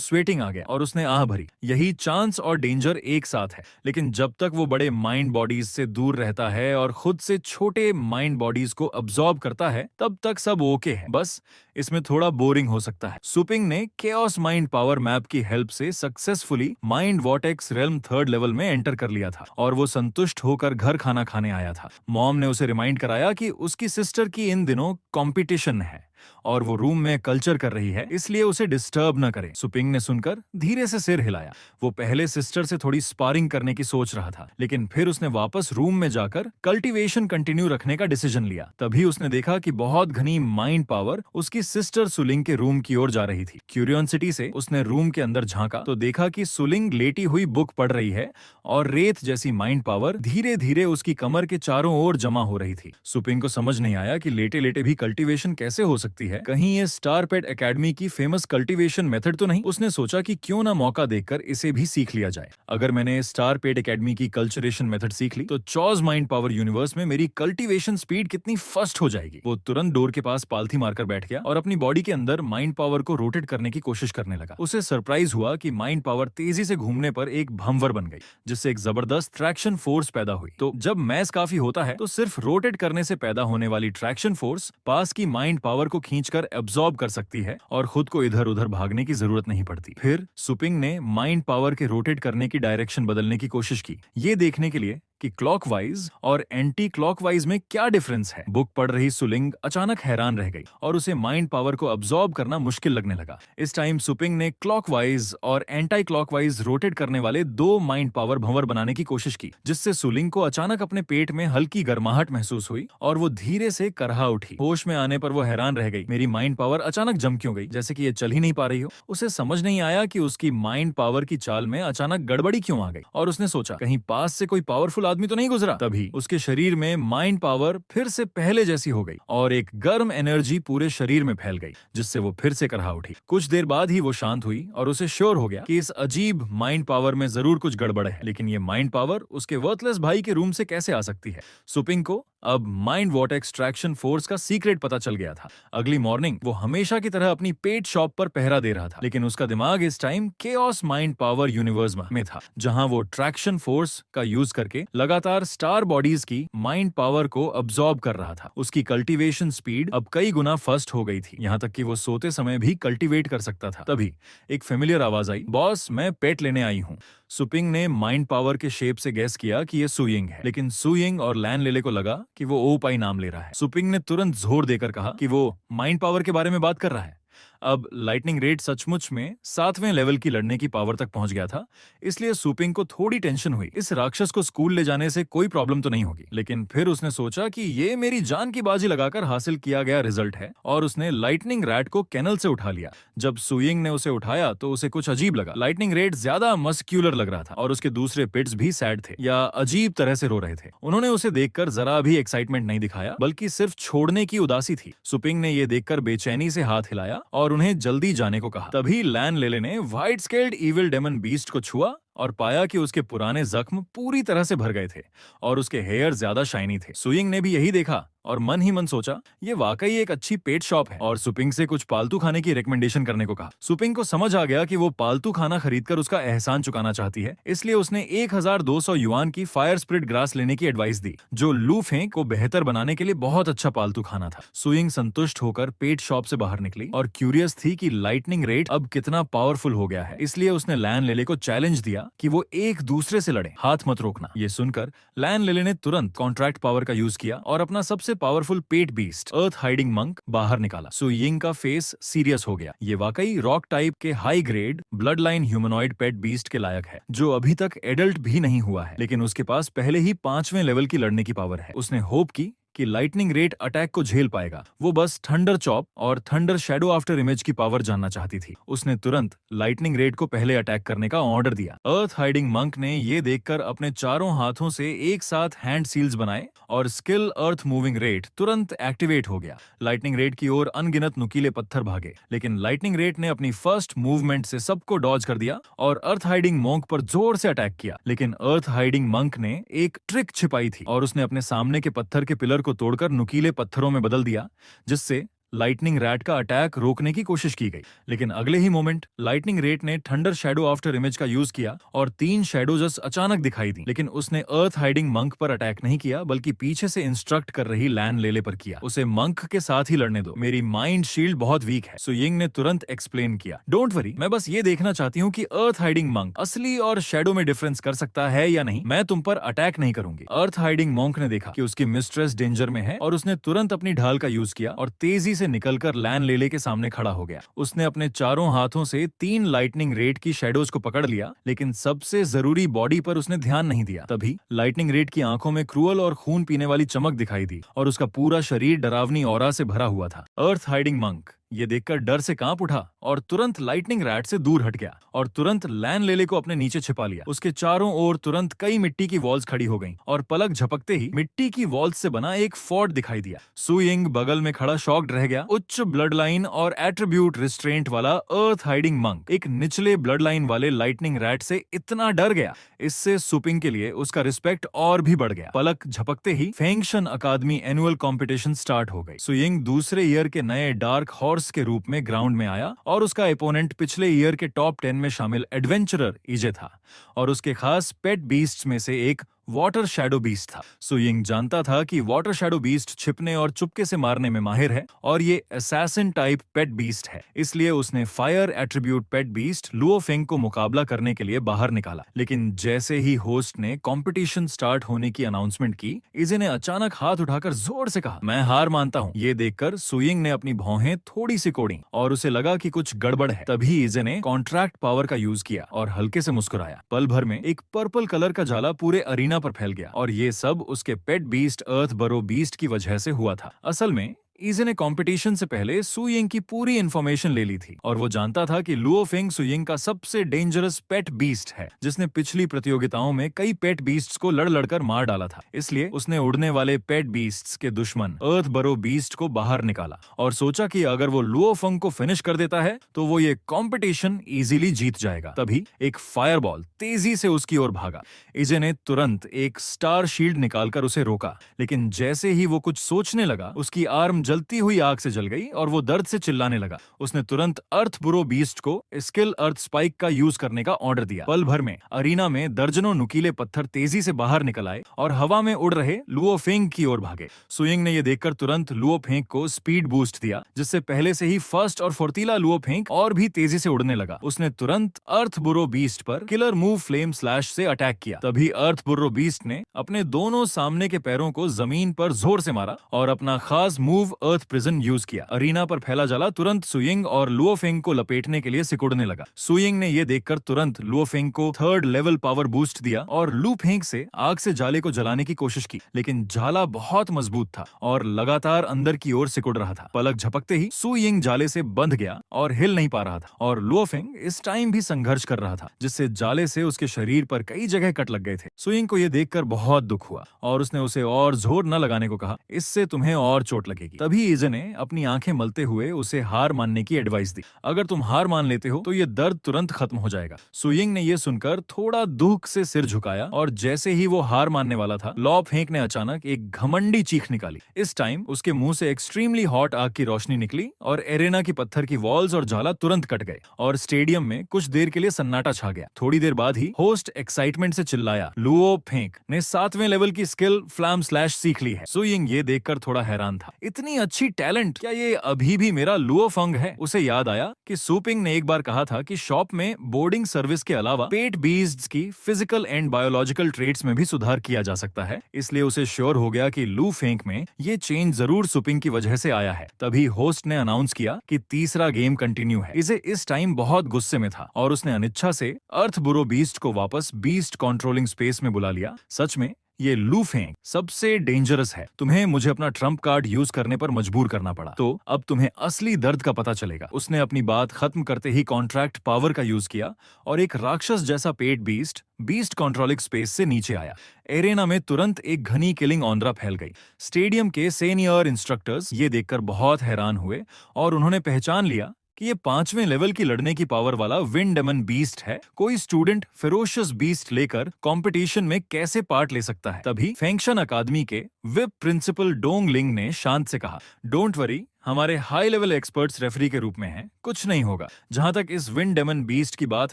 स्वेटिंग आ गया और उसने आह भरी। यही चांस और डेंजर एक साथ है, लेकिन जब तक वो बड़े माइंड बॉडीज से दूर रहता है और खुद से छोटे माइंड बॉडीज को अब्सॉर्ब करता है, तब तक सब ओके है। बस इसमें थोड़ा बोरिंग हो सकता है। सुपिंग ने केओस माइंड पावर मैप की हेल्प से successfully mind vortex realm 3rd level में एंटर कर लिया था और वो संतुष्ट होकर घर खाना खाने आया था। मॉम ने उसे रिमाइंड कराया कि उसकी सिस्टर की इन दिनों कंपटीशन है और वो रूम में कल्चर कर रही है, इसलिए उसे डिस्टर्ब न करें। सुपिंग ने सुनकर धीरे से सिर हिलाया। वो पहले सिस्टर से थोड़ी स्पारिंग करने की सोच रहा था, लेकिन फिर उसने वापस रूम में जाकर कल्टीवेशन कंटिन्यू रखने का डिसीजन लिया। तभी उसने देखा कि बहुत घनी माइंड पावर उसकी सिस्टर सुलिंग के रूम की ओर जा रही थी। क्यूरियोसिटी से उसने रूम के अंदर झांका तो देखा कि सुलिंग लेटी हुई बुक पढ़ रही है और रेत जैसी माइंड पावर धीरे धीरे उसकी कमर के चारों ओर जमा हो रही थी। सुपिंग को समझ नहीं आया कि लेटे लेटे भी कल्टीवेशन कैसे हो सकती है। कहीं ये स्टार पेट एकेडमी की फेमस कल्टीवेशन मेथड तो नहीं? उसने सोचा कि क्यों ना मौका देखकर इसे भी सीख लिया जाए। अगर मैंने स्टार पेट एकेडमी की कल्चरेशन मेथड सीख ली तो चॉज माइंड पावर यूनिवर्स में मेरी कल्टीवेशन स्पीड कितनी फास्ट हो जाएगी। वो तुरंत डोर के पास पालथी मारकर बैठ गया और अपनी बॉडी के अंदर माइंड पावर को रोटेट करने की कोशिश करने लगा। उसे सरप्राइज हुआ कि माइंड पावर तेजी से घूमने पर एक भंवर बन गई, जिससे एक जबरदस्त ट्रैक्शन फोर्स पैदा हुई। तो जब मैस काफी होता है तो सिर्फ रोटेट करने से पैदा होने वाली ट्रैक्शन फोर्स पास की माइंड पावर को खींचकर एब्सॉर्ब कर सकती है और खुद को इधर उधर भागने की जरूरत नहीं पड़ती। फिर सुपिंग ने माइंड पावर के रोटेट करने की डायरेक्शन बदलने की कोशिश की, ये देखने के लिए कि क्लॉकवाइज और एंटी क्लॉकवाइज में क्या डिफरेंस है। बुक पढ़ रही सुलिंग अचानक हैरान रह गई और उसे माइंड पावर को अब्सॉर्ब करना मुश्किल लगने लगा। इस टाइम सुपिंग ने क्लॉकवाइज और एंटी क्लॉकवाइज रोटेट करने वाले 2 माइंड पावर भंवर बनाने की कोशिश की, जिससे सुलिंग को अचानक अपने पेट में हल्की गर्माहट महसूस हुई और वो धीरे से करहा उठी। होश में आने पर वो हैरान रह गई, मेरी माइंड पावर अचानक जम क्यों गई, जैसे कि ये चल ही नहीं पा रही हो। उसे समझ नहीं आया कि उसकी माइंड पावर की चाल में अचानक गड़बड़ी क्यों आ गई और उसने सोचा कहीं पास से कोई पावरफुल आदमी तो नहीं गुजरा। तभी उसके शरीर में माइंड पावर फिर से पहले जैसी हो गई और एक गर्म एनर्जी पूरे शरीर में फैल गई, जिससे वो फिर से करहा उठी। कुछ देर बाद ही वो शांत हुई और उसे श्योर हो गया कि इस अजीब माइंड पावर में जरूर कुछ गड़बड़ है, लेकिन ये माइंड पावर उसके वर्थलेस भाई के रूम से कैसे आ सकती है। सुपिंग को अब माइंड वॉर्टेक्स ट्रैक्शन फोर्स का सीक्रेट पता चल गया था। अगली मॉर्निंग वो हमेशा की तरह अपनी पेट शॉप पर पहरा दे रहा था, लेकिन उसका दिमाग इस time chaos mind power universe में था, जहां वो ट्रैक्शन फोर्स का यूज करके लगातार स्टार बॉडीज की माइंड पावर को अब्सॉर्ब कर रहा था। उसकी कल्टीवेशन स्पीड अब कई गुना फास्ट हो गई थी, यहाँ तक कि वो सोते समय भी कल्टीवेट कर सकता था। तभी एक फेमिलियर आवाज आई, बॉस मैं पेट लेने आई हूँ। सुपिंग ने माइंड पावर के शेप से गैस किया कि ये सुयिंग है, लेकिन सुयिंग और लैन लेले को लगा कि वो ओपाई नाम ले रहा है। सुपिंग ने तुरंत जोर देकर कहा कि वो माइंड पावर के बारे में बात कर रहा है। अब लाइटनिंग रेट सचमुच में 7वें लेवल की लड़ने की पावर तक पहुंच गया था, इसलिए सुपिंग को थोड़ी टेंशन हुई। इस राक्षस को स्कूल ले जाने से कोई प्रॉब्लम तो नहीं होगी, लेकिन फिर उसने सोचा कि ये मेरी जान की बाजी लगाकर हासिल किया गया रिजल्ट है और उसने लाइटनिंग रैट को कैनल से उठा लिया। जब सुइंग ने उसे उठाया तो उसे कुछ अजीब लगा। लाइटनिंग रेट ज्यादा मस्क्यूलर लग रहा था और उसके दूसरे पिट्स भी सैड थे या अजीब तरह से रो रहे थे। उन्होंने उसे देखकर जरा भी एक्साइटमेंट नहीं दिखाया, बल्कि सिर्फ छोड़ने की उदासी थी। सुपिंग ने ये देखकर बेचैनी से हाथ हिलाया और उन्हें जल्दी जाने को कहा। तभी लैन लेले ने white scaled evil demon beast को छुआ और पाया कि उसके पुराने जख्म पूरी तरह से भर गए थे और उसके हेयर ज्यादा शाइनी थे। सुइंग ने भी यही देखा और मन ही मन सोचा ये वाकई एक अच्छी पेट शॉप है और सुपिंग से कुछ पालतू खाने की रिकमेंडेशन करने को कहा। सुपिंग को समझ आ गया कि वो पालतू खाना खरीदकर उसका एहसान चुकाना चाहती है, इसलिए उसने 1200 युआन की फायर स्प्रिट ग्रास लेने की एडवाइस दी, जो लू फेंग को बेहतर बनाने के लिए बहुत अच्छा पालतू खाना था। सुइंग संतुष्ट होकर पेट शॉप से बाहर निकली और क्यूरियस थी कि लाइटनिंग रेट अब कितना पावरफुल हो गया है, इसलिए उसने लैन लेले को चैलेंज दिया कि वो एक दूसरे से लड़े, हाथ मत रोकना। ये सुनकर लैन लेले ने तुरंत कॉन्ट्रैक्ट पावर का यूज किया और अपना सबसे पावरफुल पेट बीस्ट अर्थ हाइडिंग मंक बाहर निकाला। सु यिंग का फेस सीरियस हो गया। ये वाकई रॉक टाइप के high grade blood line humanoid pet beast के लायक है, जो अभी तक एडल्ट भी नहीं हुआ है, लेकिन उसके पास पहले ही 5वें लेवल की लड़ने की पावर है। उसने होप की कि लाइटनिंग रेट अटैक को झेल पाएगा। वो बस थंडर चॉप और थंडर शैडो आफ्टर इमेज की पावर जानना चाहती थी। उसने तुरंत लाइटनिंग रेट को पहले अटैक करने का ऑर्डर दिया। अर्थ हाइडिंग मंक ने ये देखकर अपने चारों हाथों से एक साथ हैंड सील्स बनाए और स्किल अर्थ मूविंग रेट तुरंत एक्टिवेट हो गया। लाइटनिंग रेट की ओर अनगिनत नुकीले पत्थर भागे, लेकिन लाइटनिंग रेट ने अपनी फर्स्ट मूवमेंट से सबको डॉज कर दिया और अर्थ हाइडिंग मंक पर जोर से अटैक किया। लेकिन अर्थ हाइडिंग मंक ने एक ट्रिक छिपाई थी और उसने अपने सामने के पत्थर के पिलर को तोड़कर नुकीले पत्थरों में बदल दिया, जिससे लाइटनिंग रैट का अटैक रोकने की कोशिश की गई। लेकिन अगले ही मोमेंट लाइटनिंग रेट ने थंडर शैडो आफ्टर इमेज का यूज किया और 3 शैडो जस्ट अचानक दिखाई दी। लेकिन उसने अर्थ हाइडिंग मंक पर अटैक नहीं किया, बल्कि पीछे से इंस्ट्रक्ट कर रही लैन लेले पर किया। उसे मंक के साथ ही लड़ने दो, मेरी माइंड शील्ड बहुत वीक है। सु यिंग ने तुरंत एक्सप्लेन किया, डोंट वरी, मैं बस ये देखना चाहती हूँ कि अर्थ हाइडिंग मंक असली और शैडो में डिफरेंस कर सकता है या नहीं। मैं तुम पर अटैक नहीं करूंगी। अर्थ हाइडिंग मंक ने देखा कि उसकी मिस्ट्रेस डेंजर में है और उसने तुरंत अपनी ढाल का यूज किया और तेजी से निकलकर लैन लेले के सामने खड़ा हो गया। उसने अपने चारों हाथों से 3 लाइटनिंग रेट की शैडोज को पकड़ लिया, लेकिन सबसे जरूरी बॉडी पर उसने ध्यान नहीं दिया। तभी लाइटनिंग रेट की आंखों में क्रूअल और खून पीने वाली चमक दिखाई दी और उसका पूरा शरीर डरावनी ऑरा से भरा हुआ था। अर्थ हाइडिंग मंक ये देखकर डर से कांप उठा और तुरंत लाइटनिंग रैट से दूर हट गया और तुरंत लैन लेले को अपने नीचे छिपा लिया। उसके चारों ओर तुरंत कई मिट्टी की वॉल्स खड़ी हो गईं और पलक झपकते ही मिट्टी की वॉल्स से बना एक फोर्ट दिखाई दिया। सु यिंग बगल में खड़ा शॉक्ड रह गया। उच्च ब्लड लाइन और एट्रीब्यूट रिस्ट्रेंट वाला अर्थ हाइडिंग मंक एक निचले ब्लड लाइन वाले लाइटनिंग रैट से इतना डर गया, इससे सुपिंग के लिए उसका रिस्पेक्ट और भी बढ़ गया। पलक झपकते ही फेंगशन अकादमी एनुअल कॉम्पिटिशन स्टार्ट हो गई। सु यिंग दूसरे ईयर के नए डार्क हॉर्स के रूप में ग्राउंड में आया और उसका अपोनेंट पिछले ईयर के टॉप 10 में शामिल एडवेंचरर इजे था और उसके खास पेट बीस्ट्स में से एक वाटर शैडो बीस्ट था। सु यिंग जानता था कि वाटर शैडो बीस्ट छिपने और चुपके से मारने में माहिर है और ये असैसिन टाइप पेट बीस्ट है, इसलिए उसने फायर एट्रीब्यूट पेट बीस्ट लुओ फेंग को मुकाबला करने के लिए बाहर निकाला। लेकिन जैसे ही होस्ट ने कंपटीशन स्टार्ट होने की अनाउंसमेंट की, इजे ने अचानक हाथ उठाकर जोर से कहा, मैं हार मानता हूँ। ये देखकर सु यिंग ने अपनी भौहें थोड़ी सी कोड़ी और उसे लगा कि कुछ गड़बड़ है। तभी इजे ने कॉन्ट्रैक्ट पावर का यूज किया और हल्के से मुस्कुराया। पल भर में एक पर्पल कलर का जाला पूरे अरीना पर फैल गया और ये सब उसके पेट बीस्ट अर्थ बरो बीस्ट की वजह से हुआ था। असल में इजे ने कंपटीशन से पहले सु यिंग की पूरी इंफॉर्मेशन ले ली थी और वो जानता था कि लुओ फेंग सु यिंग का सबसे डेंजरस पेट बीस्ट है, जिसने पिछली प्रतियोगिताओं में कई पेट बीस्ट्स को लड़ लड़कर मार डाला था। इसलिए उसने उड़ने वाले पेट बीस्ट्स के दुश्मन अर्थ बरो बीस्ट को बाहर निकाला और सोचा कि अगर वो लुओ फेंग को फिनिश कर देता है तो वो ये कंपटीशन इजीली जीत जाएगा। तभी एक फायरबॉल तेजी से उसकी ओर भागा। इजे ने तुरंत एक स्टार शील्ड निकालकर उसे रोका, लेकिन जैसे ही वो कुछ सोचने लगा, उसकी आर्म जलती हुई आग से जल गई और वो दर्द से चिल्लाने लगा। उसने तुरंत अर्थ बुरो बीस्ट को स्किल अर्थ स्पाइक का यूज करने का ऑर्डर दिया। पल भर में अरीना में दर्जनों नुकीले पत्थर तेजी से बाहर निकल आए और हवा में उड़ रहे लुओ फेंग की ओर भागे। सु यिंग ने ये देखकर तुरंत लुओ फेंग को स्पीड बूस्ट दिया, जिससे पहले से ही फर्स्ट और फुर्तीला लुओ फेंग और भी तेजी से उड़ने लगा। उसने तुरंत अर्थ बुरो बीस्ट पर किलर मूव फ्लेम स्लैश से अटैक किया। तभी अर्थ बुरो बीस्ट ने अपने दोनों सामने के पैरों को जमीन पर जोर से मारा और अपना खास मूव अर्थ प्रिजन यूज किया। अरीना पर फैला जाला तुरंत सु यिंग और लुओ फेंग को लपेटने के लिए सिकुड़ने लगा। सु यिंग ने यह देखकर तुरंत लुओ फेंग को 3rd लेवल पावर बूस्ट दिया और लू फेंग से आग से जाले को जलाने की कोशिश की, लेकिन जाला बहुत मजबूत था और लगातार अंदर की ओर सिकुड़ रहा था। पलक झपकते ही सु यिंग जाले से बंध गया और हिल नहीं पा रहा था और लुओ फेंग इस टाइम भी संघर्ष कर रहा था, जिससे जाले से उसके शरीर पर कई जगह कट लग गए थे। सु यिंग को यह देखकर बहुत दुख हुआ और उसने उसे और जोर न लगाने को कहा, इससे तुम्हें और चोट लगेगी। तभी इजे ने अपनी आंखें मलते हुए उसे हार मानने की एडवाइस दी। अगर तुम हार मान लेते हो तो ये दर्द तुरंत खत्म हो जाएगा। सुयिंग ने ये सुनकर थोड़ा दुख से सिर झुकाया और जैसे ही वो हार मानने वाला था, लॉ फेंक ने अचानक एक घमंडी चीख निकाली। इस टाइम उसके मुंह से एक्सट्रीमली हॉट आग की रोशनी निकली और एरेना की पत्थर की वॉल्स और जाला तुरंत कट गए और स्टेडियम में कुछ देर के लिए सन्नाटा छा गया। थोड़ी देर बाद ही होस्ट एक्साइटमेंट से चिल्लाया, लुओ फेंक ने 7वें लेवल की स्किल फ्लैम स्लैश सीख ली है। सुयिंग ये देखकर थोड़ा हैरान था। इतनी अच्छी टैलेंट, क्या ये अभी भी मेरा लुओ फंग है? उसे याद आया कि सुपिंग ने एक बार कहा था कि शॉप में बोर्डिंग सर्विस के अलावा पेट बीस्ट्स की फिजिकल एंड बायोलॉजिकल ट्रेट्स में भी सुधार किया जा सकता है। इसलिए उसे श्योर हो गया कि लू फेंक में ये चेंज जरूर सुपिंग की वजह से आया है। तभी होस्ट ने अनाउंस किया कि तीसरा गेम कंटिन्यू है। इसे इस टाइम बहुत गुस्से में था और उसने अनिच्छा से अर्थ बुरो बीस्ट को वापस बीस्ट कंट्रोलिंग स्पेस में बुला लिया। सच में ये लू फेंग सबसे डेंजरस है। तुम्हें मुझे अपना ट्रम्प कार्ड यूज करने पर मजबूर करना पड़ा, तो अब तुम्हें असली दर्द का पता चलेगा। उसने अपनी बात खत्म करते ही कॉन्ट्रैक्ट पावर का यूज किया और एक राक्षस जैसा पेट बीस्ट कंट्रोलिंग स्पेस से नीचे आया। एरेना में तुरंत एक घनी किलिंग ऑनरा फैल गई। स्टेडियम के सीनियर इंस्ट्रक्टर्स ये देखकर बहुत हैरान हुए और उन्होंने पहचान लिया कि ये 5वें लेवल की लड़ने की पावर वाला विंड डेमन बीस्ट है। कोई स्टूडेंट फेरोशियस बीस्ट लेकर कंपटीशन में कैसे पार्ट ले सकता है? तभी फेंक्शन अकादमी के विप प्रिंसिपल डोंग लिंग ने शांत से कहा, डोंट वरी, हमारे हाई लेवल एक्सपर्ट्स रेफरी के रूप में हैं, कुछ नहीं होगा। जहां तक इस विंड डेमन बीस्ट की बात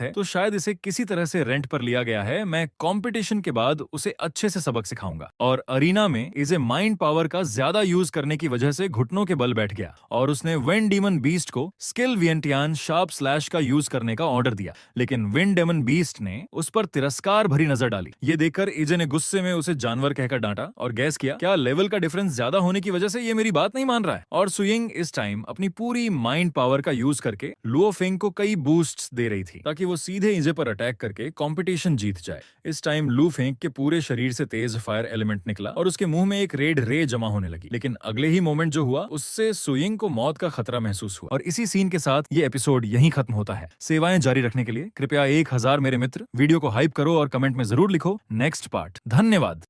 है तो शायद इसे किसी तरह से रेंट पर लिया गया है। मैं कंपटीशन के बाद उसे अच्छे से सबक सिखाऊंगा। और अरीना में इसे माइंड पावर का ज्यादा यूज करने की वजह से घुटनों के बल बैठ गया और उसने विंड डेमन बीस्ट को स्किल वियंटियान शार्प स्लैश का यूज करने का ऑर्डर दिया। लेकिन विंड डेमन बीस्ट ने उस पर तिरस्कार भरी नजर डाली। ये देखकर इजे ने गुस्से में उसे जानवर कहकर डांटा और गैस किया, क्या लेवल का डिफरेंस ज्यादा होने की वजह से ये मेरी बात नहीं मान रहा है? और सुयिंग इस टाइम अपनी पूरी माइंड पावर का यूज करके लुओ फेंग को कई बूस्ट्स दे रही थी ताकि वो सीधे इजे पर अटैक करके कंपटीशन जीत जाए। इस टाइम लू फेंग के पूरे शरीर से तेज फायर एलिमेंट निकला और उसके मुंह में एक रेड रे जमा होने लगी। लेकिन अगले ही मोमेंट जो हुआ उससे सुयिंग को मौत का खतरा महसूस हुआ। और इसी सीन के साथ ये एपिसोड यहीं खत्म होता है। सेवाएं जारी रखने के लिए कृपया 1000 मेरे मित्र वीडियो को हाइप करो और कमेंट में जरूर लिखो नेक्स्ट पार्ट। धन्यवाद।